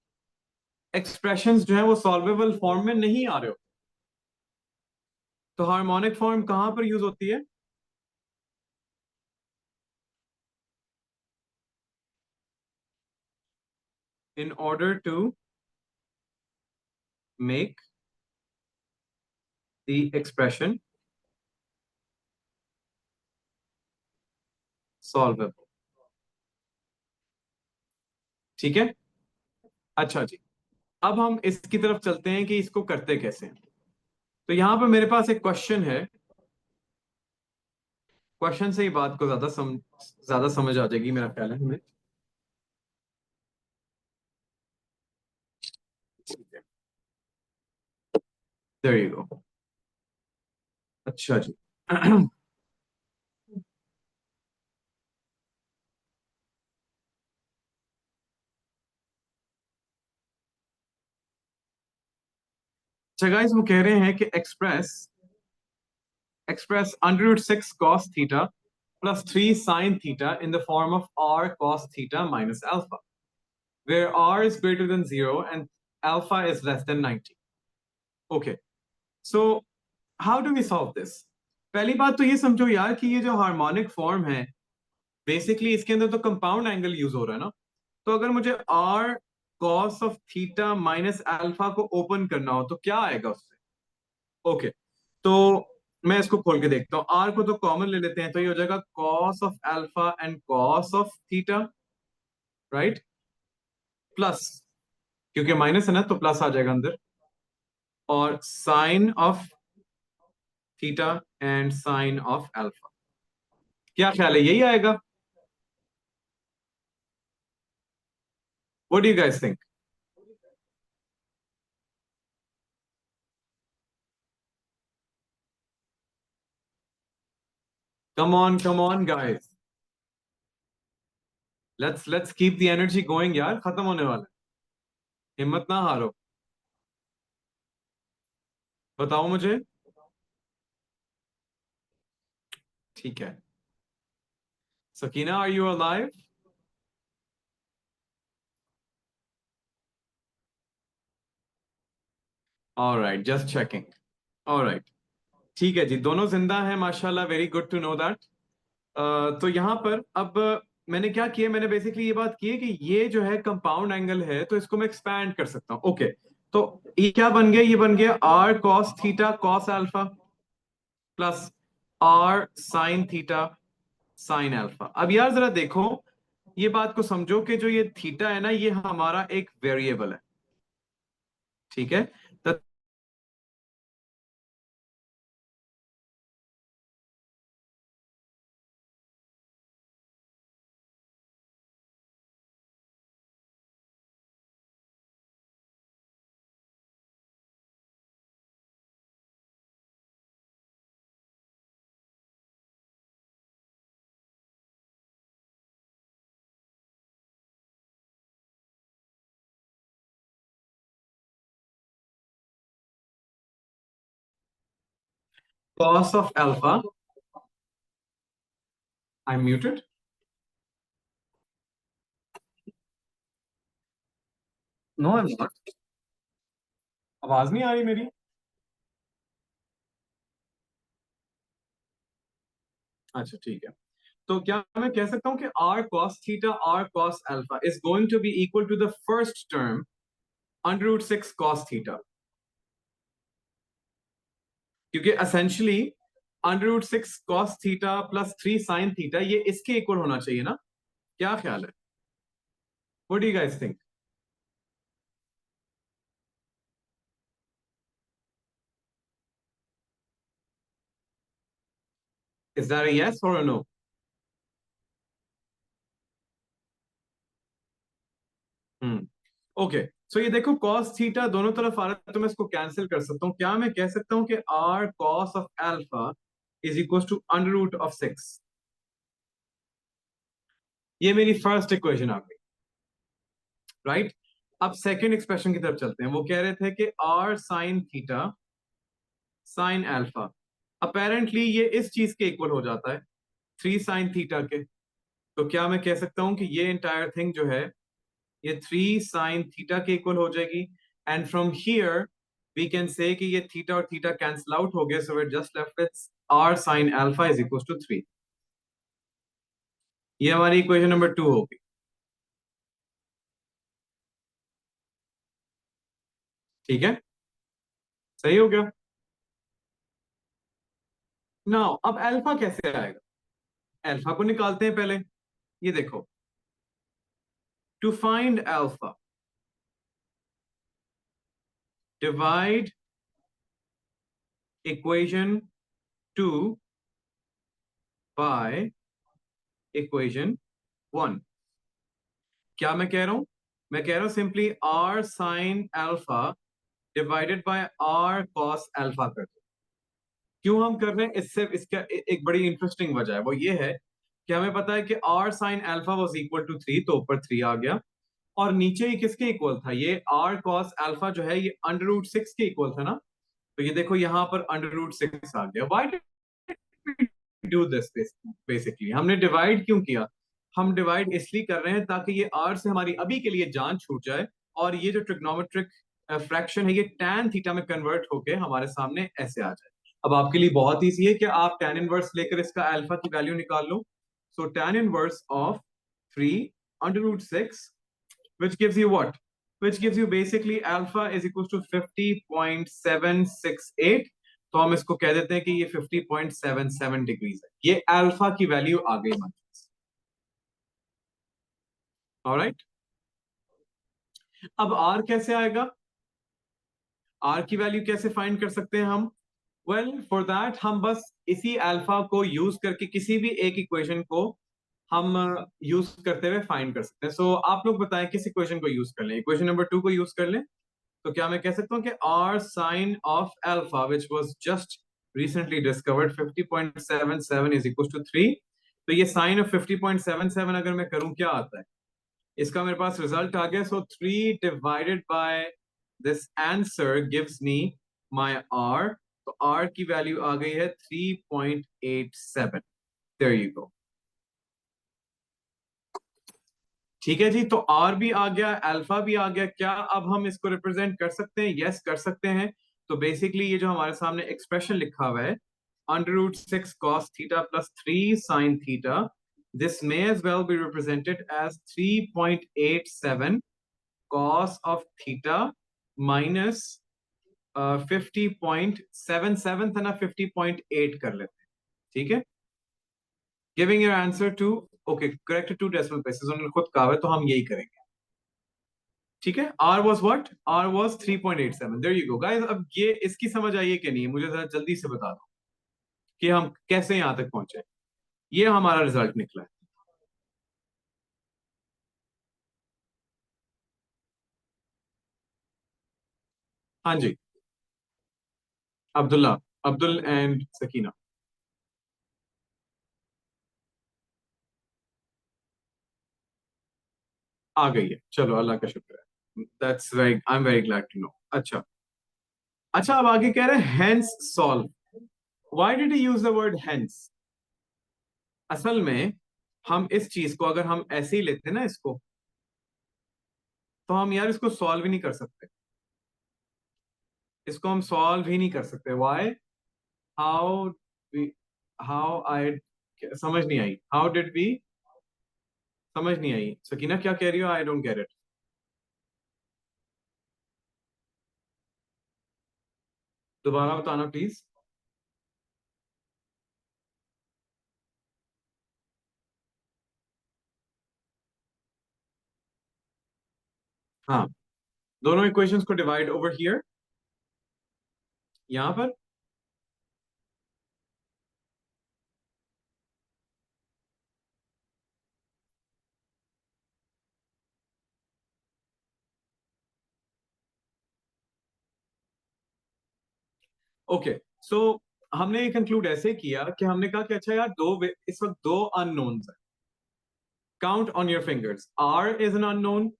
A: एक्सप्रेशंस जो है वो सॉल्वेबल फॉर्म में नहीं आ रहे हो। तो हार्मोनिक फॉर्म कहां पर यूज होती है? In order to make the expression solvable. ठीक है, अच्छा जी। अब हम इसकी तरफ चलते हैं कि इसको करते कैसे हैं। तो यहां पर मेरे पास एक क्वेश्चन है। क्वेश्चन से ही बात को ज्यादा समझ आ जाएगी मेरा ख्याल है हमें। There you go. अच्छा जी। अच्छा गाइस, वो कह रहे हैं कि express under root 6 cos theta plus 3 sin theta in the form of r cos theta minus alpha, where r is greater than 0 and alpha is less than 90. Okay, so how do we solve this? पहली बात तो ये समझो यार कि ये जो harmonic form है, बेसिकली इसके अंदर तो कंपाउंड एंगल यूज हो रहा है ना. तो अगर मुझे r cos of theta minus alpha को ओपन करना हो तो क्या आएगा उससे? ओके, तो मैं इसको खोल के देखता हूँ. आर को तो कॉमन ले लेते हैं, तो ये हो जाएगा cos of alpha and cos of theta, right? Plus, क्योंकि माइनस है ना तो प्लस आ जाएगा अंदर, और sine of theta and sine of alpha. क्या ख्याल है, यही आएगा? What do you guys think? Come on guys, let's keep the energy going यार, खत्म होने वाला है, हिम्मत ना हारो. बताओ मुझे. ठीक है. Sakina, are you alive? Alright, just checking. Alright, ठीक है जी, दोनों जिंदा हैं माशाल्लाह, very good to know that. तो यहाँ पर अब मैंने क्या किया, मैंने बेसिकली ये बात की है कि ये जो है कंपाउंड एंगल है, तो इसको मैं एक्सपैंड कर सकता हूँ. ओके, तो ये क्या बन गया, ये बन गया r cos theta cos alpha plus r sine theta sine alpha. अब यार जरा देखो, ये बात को समझो कि जो ये थीटा है ना, ये हमारा एक वेरिएबल है, ठीक है? Cos of alpha, I am muted. No I am not. आवाज नहीं आ रही मेरी? अच्छा ठीक है. तो क्या मैं कह सकता हूं कि r cos theta r cos alpha is going to be equal to the first term under root 6 cos theta, क्योंकि essentially under root 6 cos theta plus 3 sin theta ये इसके इक्वल होना चाहिए ना? क्या ख्याल है? What do you guys think? Is that a yes और अ नो? हम्म. ओके, सो ये देखो cos थीटा दोनों तरफ आ रहा है, तो मैं इसको कैंसिल कर सकता हूँ. क्या मैं कह सकता हूँ कि r cos of alpha is equal to under root of 6? ये मेरी फर्स्ट इक्वेशन आ गई, राइट? अब सेकंड एक्सप्रेशन की तरफ चलते हैं. वो कह रहे थे कि r sign theta sine alpha, apparently ये इस चीज के इक्वल हो जाता है 3 साइन थीटा के. तो क्या मैं कह सकता हूं कि ये इंटायर थिंग जो है, ये 3 साइन थीटा के इक्वल हो जाएगी? And from here we can say कि ये थीटा और थीटा कैंसिल आउट हो गए, so we just left with r sine alpha is equal to 3. ये हमारी इक्वेशन नंबर 2 होगी. ठीक है, सही हो गया. नाउ अब अल्फा कैसे आएगा? अल्फा को निकालते हैं पहले. ये देखो, to find alpha, divide equation 2 by equation 1. क्या मैं कह रहा हूं? मैं कह रहा हूं simply r sine alpha divided by r cos alpha कर दो. क्यों हम कर रहे हैं इससे, इसका एक बड़ी इंटरेस्टिंग वजह है. वो ये है कि हमें पता है कि r sine alpha was equal to 3, तो ऊपर 3 आ गया, और नीचे ये किसके इक्वल था? ये r cos अल्फा जो है ये अंडर रूट 6 के इक्वल था ना. तो ये देखो यहाँ पर √6 आ गया। Why do this? बेसिकली हमने डिवाइड क्यों किया? हम डिवाइड इसलिए कर रहे हैं ताकि ये r से हमारी अभी के लिए जान छूट जाए, और ये जो ट्रिग्नोमेट्रिक फ्रैक्शन है ये tan थीटा में कन्वर्ट होके हमारे सामने ऐसे आ जाए। अब आपके लिए बहुत ईजी है कि आप tan इनवर्स लेकर इसका अल्फा की वैल्यू निकाल लो। सो tan inverse of 3 √6, which gives you what? Which gives you basically alpha is equals to 50.768। तो हम इसको कह देते हैं कि ये 50.77 डिग्रीज है। ये अल्फा की वैल्यू आ गई हमारे पास। ऑलराइट, अब आर कैसे आएगा? आर की वैल्यू कैसे फाइंड कर सकते हैं हम? वेल फॉर दैट हम बस इसी अल्फा को यूज करके किसी भी एक इक्वेशन को हम यूज करते हुए फाइंड कर सकते हैं। सो आप लोग बताएं किस इक्वेशन को यूज कर लें? इक्वेशन नंबर 2 को यूज कर लें। तो क्या मैं कह सकता हूँ कि r sine of alpha which was just recently discovered 50.77 is equal to 3। तो ये साइन ऑफ 50.77 अगर मैं करूं क्या आता है? इसका मेरे पास रिजल्ट आ गया। So 3 divided by this answer gives me my r। तो r की वैल्यू आ गई है 3.87। There you go. ठीक है जी, तो आर भी आ गया, अल्फा भी आ गया। क्या अब हम इसको रिप्रेजेंट कर सकते हैं? यस, कर सकते हैं। तो बेसिकली ये जो हमारे सामने एक्सप्रेशन लिखा हुआ है, √6 cos theta plus 3 sin theta, this may as well be represented as 3.87 cos of theta minus 50.77 था ना, 50.8 कर लेते हैं। ठीक है, giving your answer to, okay correct, 2 decimal places उन्होंने खुद कहा है, तो हम यही करेंगे। ठीक है, R was what? R was 3.87। There you go guys। अब ये इसकी समझ आई है कि नहीं, मुझे जरा जल्दी से बता दो कि हम कैसे यहां तक पहुंचे। ये हमारा रिजल्ट निकला है। हाँ जी, अब्दुल्ला, अब्दुल एंड सकीना। आ गई है, चलो अल्लाह का शुक्र है। That's very, I am very glad to know. अच्छा, अच्छा अब आगे कह रहे हैं hence solve. Why did he use the word hence? असल में हम इस चीज को अगर हम ऐसे ही लेते ना इसको, तो हम यार इसको सॉल्व ही नहीं कर सकते। इसको हम सॉल्व ही नहीं कर सकते। व्हाई? हाउ हाउ आई, समझ नहीं आई। हाउ डिड वी, समझ नहीं आई। सकीना क्या कह रही हो? I don't get it. दोबारा बताना प्लीज। हाँ, दोनों इक्वेशंस को डिवाइड ओवर हियर, यहां पर। ओके, सो हमने ये कंक्लूड ऐसे किया कि हमने कहा कि अच्छा यार इस वक्त दो अननोन्स हैं। Count on your fingers, r is an unknown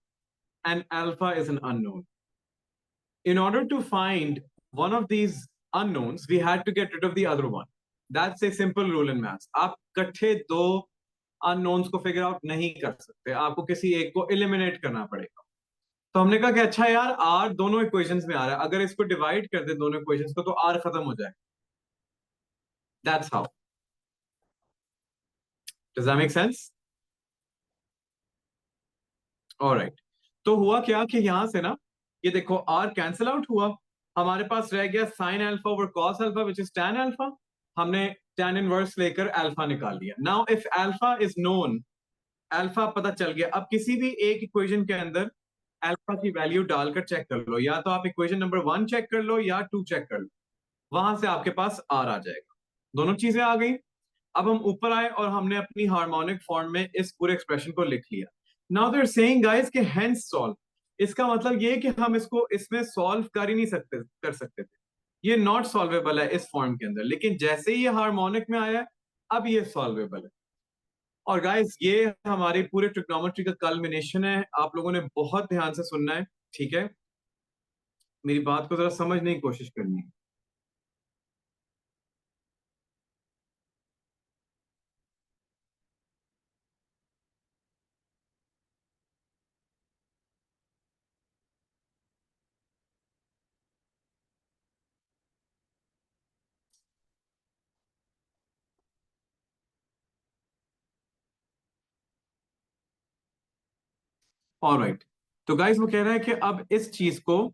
A: and alpha is an unknown. In order to find one of these unknowns, we had to get rid of the other one. That's a simple rule in maths। आप कट्ठे दो unknowns को figure out नहीं कर सकते, आपको किसी एक को एलिमिनेट करना पड़ेगा। तो हमने कहा कि अच्छा यार आर दोनों इक्वेशंस में आ रहा है, अगर इसको डिवाइड कर दे दोनों इक्वेशंस को तो आर खत्म हो जाए। That's how. Does that make sense? Alright, तो हुआ क्या कि यहां से ना, ये देखो आर कैंसिल आउट हुआ, हमारे पास रह गया sine alpha over cos alpha which is tan alpha. हमने tan इनवर्स लेकर अल्फा निकाल लिया। Now if alpha is known, alpha पता चल गया, अब किसी भी एक इक्वेशन के अंदर अल्फा की वैल्यू डालकर चेक कर लो, या तो आप इक्वेशन नंबर 1 चेक कर लो या 2 चेक कर लो, वहां से आपके पास आर आ जाएगा। दोनों चीजें आ गई। अब हम ऊपर आए और हमने अपनी हार्मोनिक फॉर्म में इस पूरे एक्सप्रेशन को लिख लिया। Now they are saying guys कि हेंस सॉल्व, इसका मतलब ये है कि हम इसको इसमें सॉल्व कर ही नहीं सकते, कर सकते थे। ये नॉट सॉल्वेबल है इस फॉर्म के अंदर, लेकिन जैसे ही ये हार्मोनिक में आया अब ये सॉल्वेबल है। और गाइस ये हमारे पूरे ट्रिग्नोमेट्री का कल्मिनेशन है। आप लोगों ने बहुत ध्यान से सुनना है, ठीक है? मेरी बात को जरा समझने की कोशिश करनी है। ऑलराइट, तो गाइस वो कह रहा है कि अब इस चीज को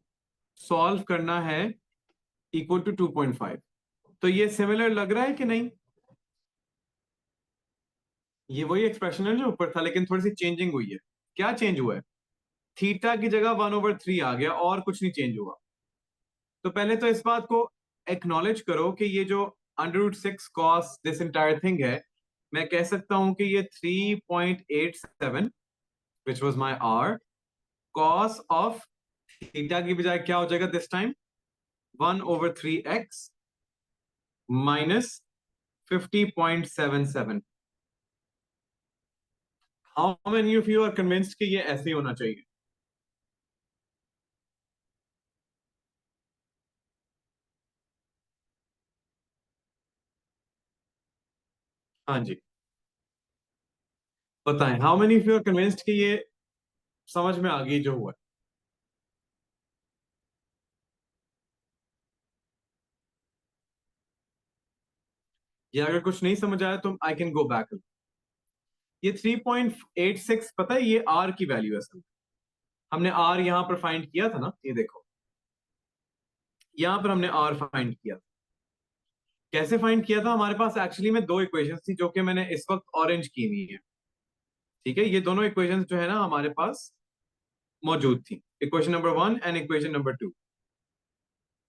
A: सॉल्व करना है इक्वल टू 2.5। तो ये सिमिलर लग रहा है कि नहीं? ये वही एक्सप्रेशन है जो ऊपर था, लेकिन थोड़ी सी चेंजिंग हुई है। क्या चेंज हुआ है? थीटा की जगह 1/3 आ गया, और कुछ नहीं चेंज हुआ। तो पहले तो इस बात को एक्नॉलेज करो कि ये जो √6 कॉस दिस इंटायर थिंग है, मैं कह सकता हूं कि ये 3.87 which was my r, cos of theta की बजाय क्या हो जाएगा this time? 1/3x minus 50.77। How many of you are convinced कि ये ऐसे ही होना चाहिए? हाँ जी, बताएं, how many of you are convinced कि ये समझ में आ गई जो हुआ है? या अगर कुछ नहीं समझ आया तो आई कैन गो बैक। ये 3.86 पता है ये आर की वैल्यू है असल में। हमने आर यहां पर फाइंड किया था ना, ये देखो, यहां पर हमने आर फाइंड किया था। कैसे फाइंड किया था? हमारे पास एक्चुअली में दो इक्वेशंस थी जो कि मैंने इस वक्त ऑरेंज की हुई है। ठीक है, ये दोनों इक्वेशंस जो है ना हमारे पास मौजूद थी, equation number 1 and equation number 2।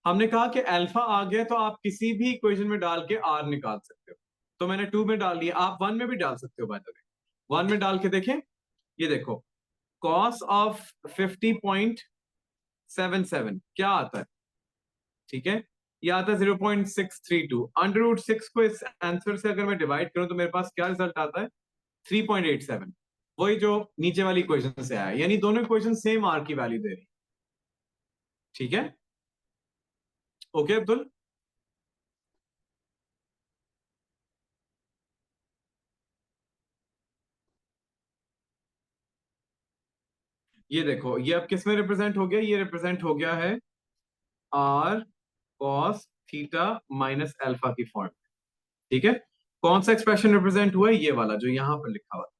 A: हमने कहा कि अल्फा आ गया तो आप किसी भी इक्वेशन में डाल के आर निकाल सकते हो। तो मैंने 2 में डाल दिया, आप 1 में भी डाल सकते हो बाय द वे। 1 में डाल के देखें, ये देखो, कॉस ऑफ 50.77 क्या आता है? ठीक है, ये आता है 0.632। √6 को इस आंसर से अगर मैं डिवाइड करूं तो मेरे पास क्या रिजल्ट आता है? 3.87। वही जो नीचे वाली इक्वेशन से आया, यानी दोनों इक्वेशन सेम आर की वैल्यू दे रही। ठीक है, ओके अब्दुल। ये देखो, ये अब किस में रिप्रेजेंट हो गया? ये रिप्रेजेंट हो गया है r cos theta minus alpha की फॉर्म। ठीक है, कौन सा एक्सप्रेशन रिप्रेजेंट हुआ है? ये वाला जो यहां पर लिखा हुआ है।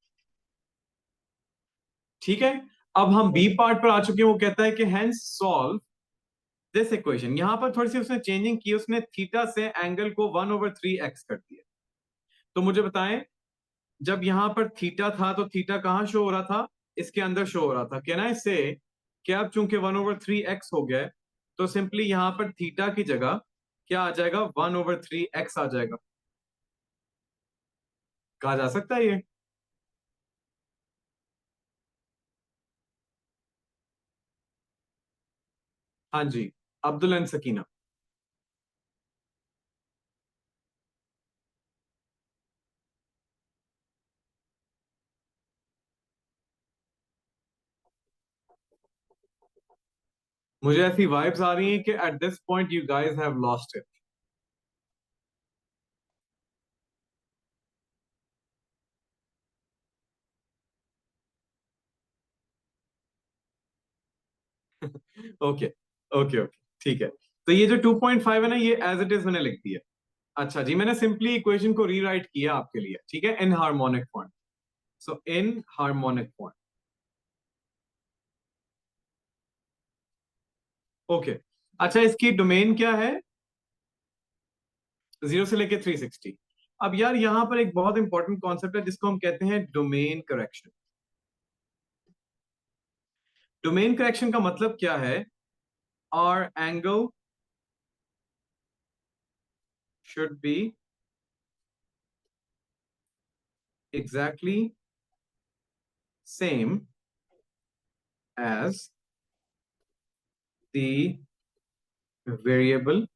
A: ठीक है, अब हम बी पार्ट पर आ चुके हैं। वो कहता है कि हेंस सॉल्व दिस इक्वेशन। यहां पर थोड़ी सी उसने चेंजिंग की, उसने थीटा से एंगल को 1/3x कर दिया। तो मुझे बताएं, जब यहां पर थीटा था तो थीटा कहां शो हो रहा था? इसके अंदर शो हो रहा था। कहना है इससे कि अब चूंकि 1/3x हो गया है, तो सिंपली यहां पर थीटा की जगह क्या आ जाएगा? 1/3x आ जाएगा। कहा जा सकता है ये? हाँ जी, अब्दुल एंड सकीना। मुझे ऐसी वाइब्स आ रही हैं कि at this point you guys have lost it. Okay okay okay, ठीक है। तो ये जो 2.5 है ना, ये एज इट इज मैंने लिख दिया। अच्छा जी, मैंने सिंपली इक्वेशन को रीराइट किया आपके लिए, ठीक है, इन हार्मोनिक फॉर्म। सो इन हार्मोनिक फॉर्म। ओके, अच्छा, इसकी डोमेन क्या है? 0 से लेके 360। अब यार यहां पर एक बहुत इंपॉर्टेंट कॉन्सेप्ट है जिसको हम कहते हैं डोमेन करेक्शन। डोमेन करेक्शन का मतलब क्या है? Our angle should be exactly same as the variable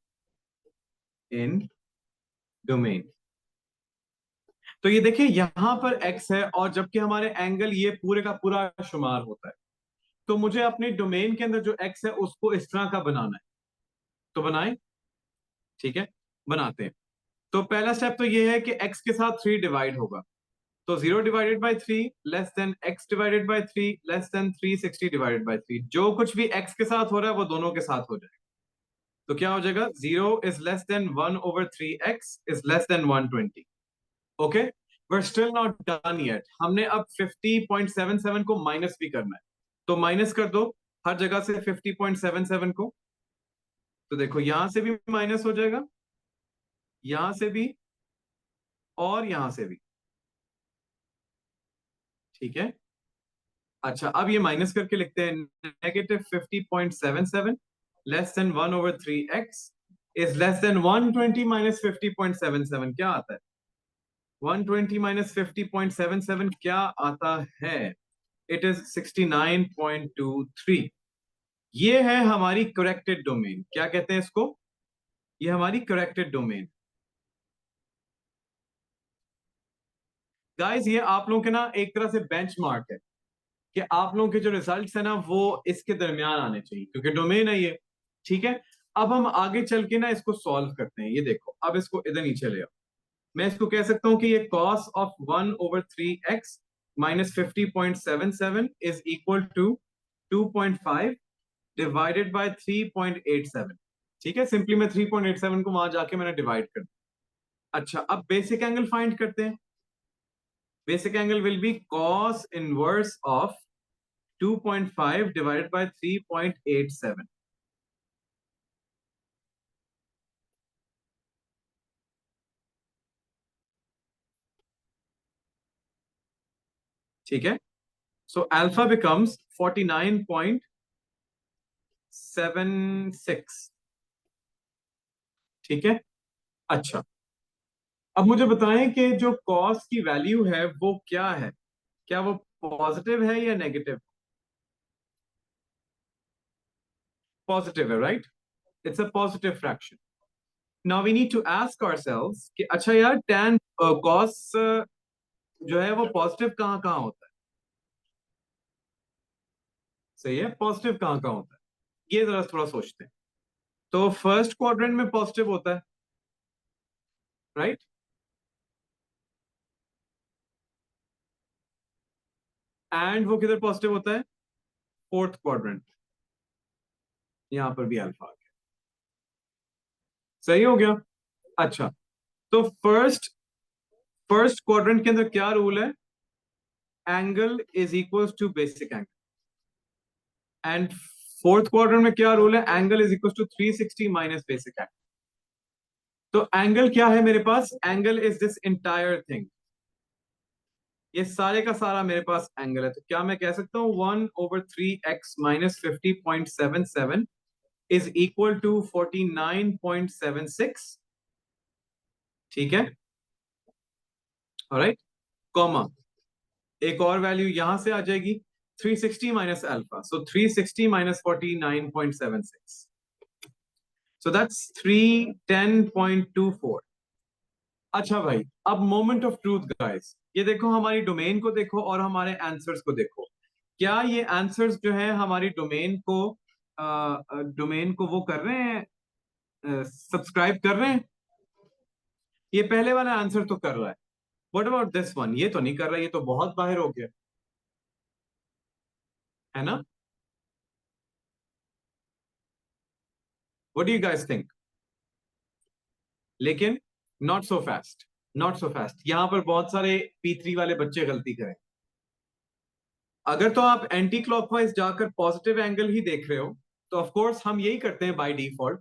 A: in domain. तो ये देखिए, यहां पर x है और जबकि हमारे एंगल ये पूरे का पूरा शुमार होता है। तो मुझे अपने डोमेन के अंदर जो x है उसको इस तरह का बनाना है। तो बनाएं, ठीक है, बनाते हैं। तो पहला स्टेप तो ये है कि x के साथ 3 डिवाइड होगा। तो 0 divided by 3 less than x divided by 3 less than 360 divided by 3। जो कुछ भी x के साथ हो रहा है वो दोनों के साथ हो जाएगा। तो क्या हो जाएगा? 0 is less than 1/3x is less than 120। Okay, we're still not done yet। हमने अब 50.77 को माइनस भी करना है। तो माइनस कर दो हर जगह से 50.77 को। तो देखो यहां से भी माइनस हो जाएगा, यहां से भी, और यहां से भी। ठीक है। अच्छा, अब ये माइनस करके लिखते हैं। -50.77 less than 1/3x is less than 120 minus 50.77 क्या आता है? 120 माइनस 50.77 क्या आता है? It is 69.23। ये है हमारी करेक्टेड डोमेन। क्या कहते हैं इसको? ये हमारी करेक्टेड डोमेन। गाइस ये आप लोगों के ना एक तरह से बेंचमार्क है कि आप लोगों के जो रिजल्ट्स है ना वो इसके दरमियान आने चाहिए, क्योंकि डोमेन है ये। ठीक है। अब हम आगे चल के ना इसको सॉल्व करते हैं। ये देखो, अब इसको इधर नीचे ले आओ। मैं इसको कह सकता हूं कि ये cos of 1/3x minus 50.77 is equal to 2.5 divided by 3.87। ठीक है, सिंपली मैं 3.87 को वहां जाके मैंने डिवाइड कर दिया। अच्छा, अब बेसिक एंगल फाइंड करते हैं। Basic angle will be cos inverse of 2.5 divided by 3.87। ठीक है। So alpha becomes 49.76। ठीक है। अच्छा, अब मुझे बताएं कि जो कॉस की वैल्यू है वो क्या है? क्या वो पॉजिटिव है या नेगेटिव? पॉजिटिव है, right? It's a positive fraction. Now we need to ask ourselves कि अच्छा यार, tan कॉस जो है वो पॉजिटिव कहाँ कहाँ होता है? सही है, पॉजिटिव कहाँ कहाँ होता है ये जरा थोड़ा सोचते हैं। तो फर्स्ट क्वाड्रेंट में पॉजिटिव होता है, राइट? एंड वो किधर पॉजिटिव होता है? Fourth quadrant. यहां पर भी अल्फा आ गया। सही हो गया। अच्छा, तो फर्स्ट फर्स्ट क्वाड्रेंट के अंदर क्या रूल है? Angle is equal to basic angle. And fourth quadrant में क्या रूल है? Angle is equal to 360 minus basic angle. तो एंगल क्या है मेरे पास? Angle is this entire thing. ये सारे का सारा मेरे पास एंगल है। तो क्या मैं कह सकता हूं 1/3x minus 50.77 is equal to 49.76? ठीक है। ऑलराइट, कॉमा, एक और वैल्यू यहां से आ जाएगी, 360 minus alpha. So 360 minus 49.76, so that's 310.24। अच्छा भाई, अब मोमेंट ऑफ ट्रूथ गाइस। ये देखो, हमारी डोमेन को देखो और हमारे आंसर्स को देखो। क्या ये आंसर्स जो है हमारी डोमेन को वो कर रहे हैं, सब्सक्राइब कर रहे हैं? ये पहले वाला आंसर तो कर रहा है। What about this one? ये तो नहीं कर रहा, ये तो बहुत बाहर हो गया, है ना? What do you guys think? लेकिन not so fast, not so fast. यहां पर बहुत सारे P3 वाले बच्चे गलती करें। अगर तो आप एंटी क्लॉकवाइज जाकर पॉजिटिव एंगल ही देख रहे हो तो ऑफ कोर्स हम यही करते हैं बाय डिफॉल्ट।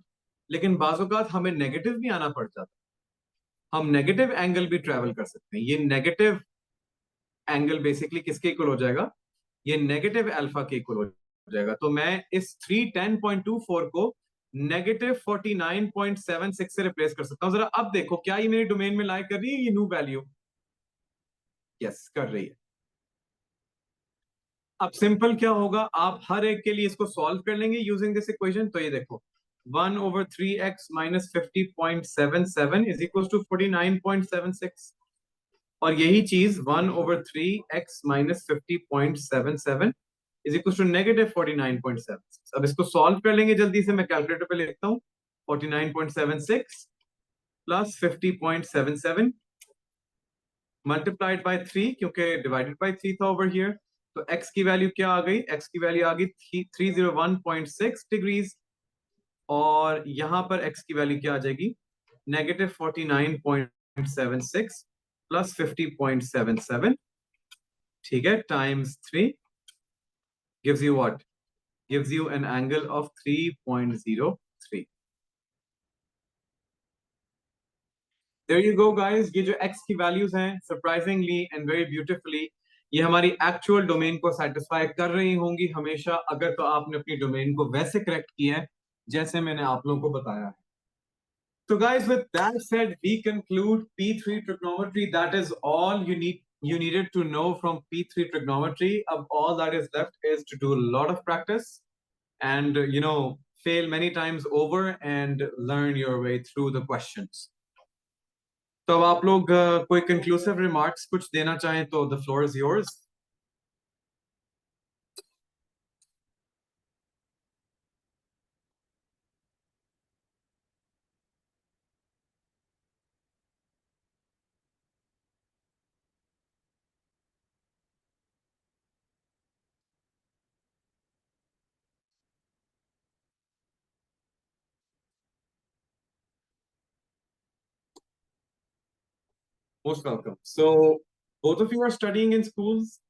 A: लेकिन बाज़ हमें नेगेटिव भी आना पड़ जाता है। हम नेगेटिव एंगल भी ट्रेवल कर सकते हैं। ये नेगेटिव एंगल बेसिकली किसके इक्वल हो जाएगा? ये नेगेटिव अल्फा के इक्वल हो जाएगा। तो मैं इस 310.24 को -49.76 से रिप्लेस कर सकता हूं। जरा अब देखो, क्या ये मेरी डोमेन में लाई कर रही है ये न्यू वैल्यू? यस, कर रही है। अब सिंपल क्या होगा, आप हर एक के लिए इसको सॉल्व कर लेंगे यूजिंग दिस इक्वेशन। तो ये देखो, 1/3x minus 50.77 is equal to 49.76। और यही चीज 1/3x minus 50.77 is equal to -49.76। अब इसको सॉल्व कर लेंगे जल्दी से। मैं कैलकुलेटर पे लिखता हूँ, 49.76 प्लस 50.77 मल्टीप्लाइड बाय 3, क्योंकि डिवाइडेड बाय 3 था ओवर हियर। तो x की वैल्यू क्या आ गई? x की वैल्यू आ गई 301.6 डिग्रीज। और यहां पर x की वैल्यू क्या आ जाएगी? -49.76 प्लस 50.77। ठीक है, times 3। gives you what? Gives you an angle of 3.03. There you go guys, ये जो x की values हैं surprisingly and very beautifully ये हमारी actual domain को satisfy कर रही होंगी हमेशा, अगर तो आपने अपनी domain को वैसे correct किया है जैसे मैंने आप लोगों को बताया है. So guys, with that said, we conclude P3 trigonometry. That is all you needed to know from P3 trigonometry. All that is left is to do a lot of practice and fail many times over and learn your way through the questions. तो अब आप लोग कोई conclusive remarks कुछ देना चाहें तो the floor is yours. Most welcome. So both of you are studying in schools.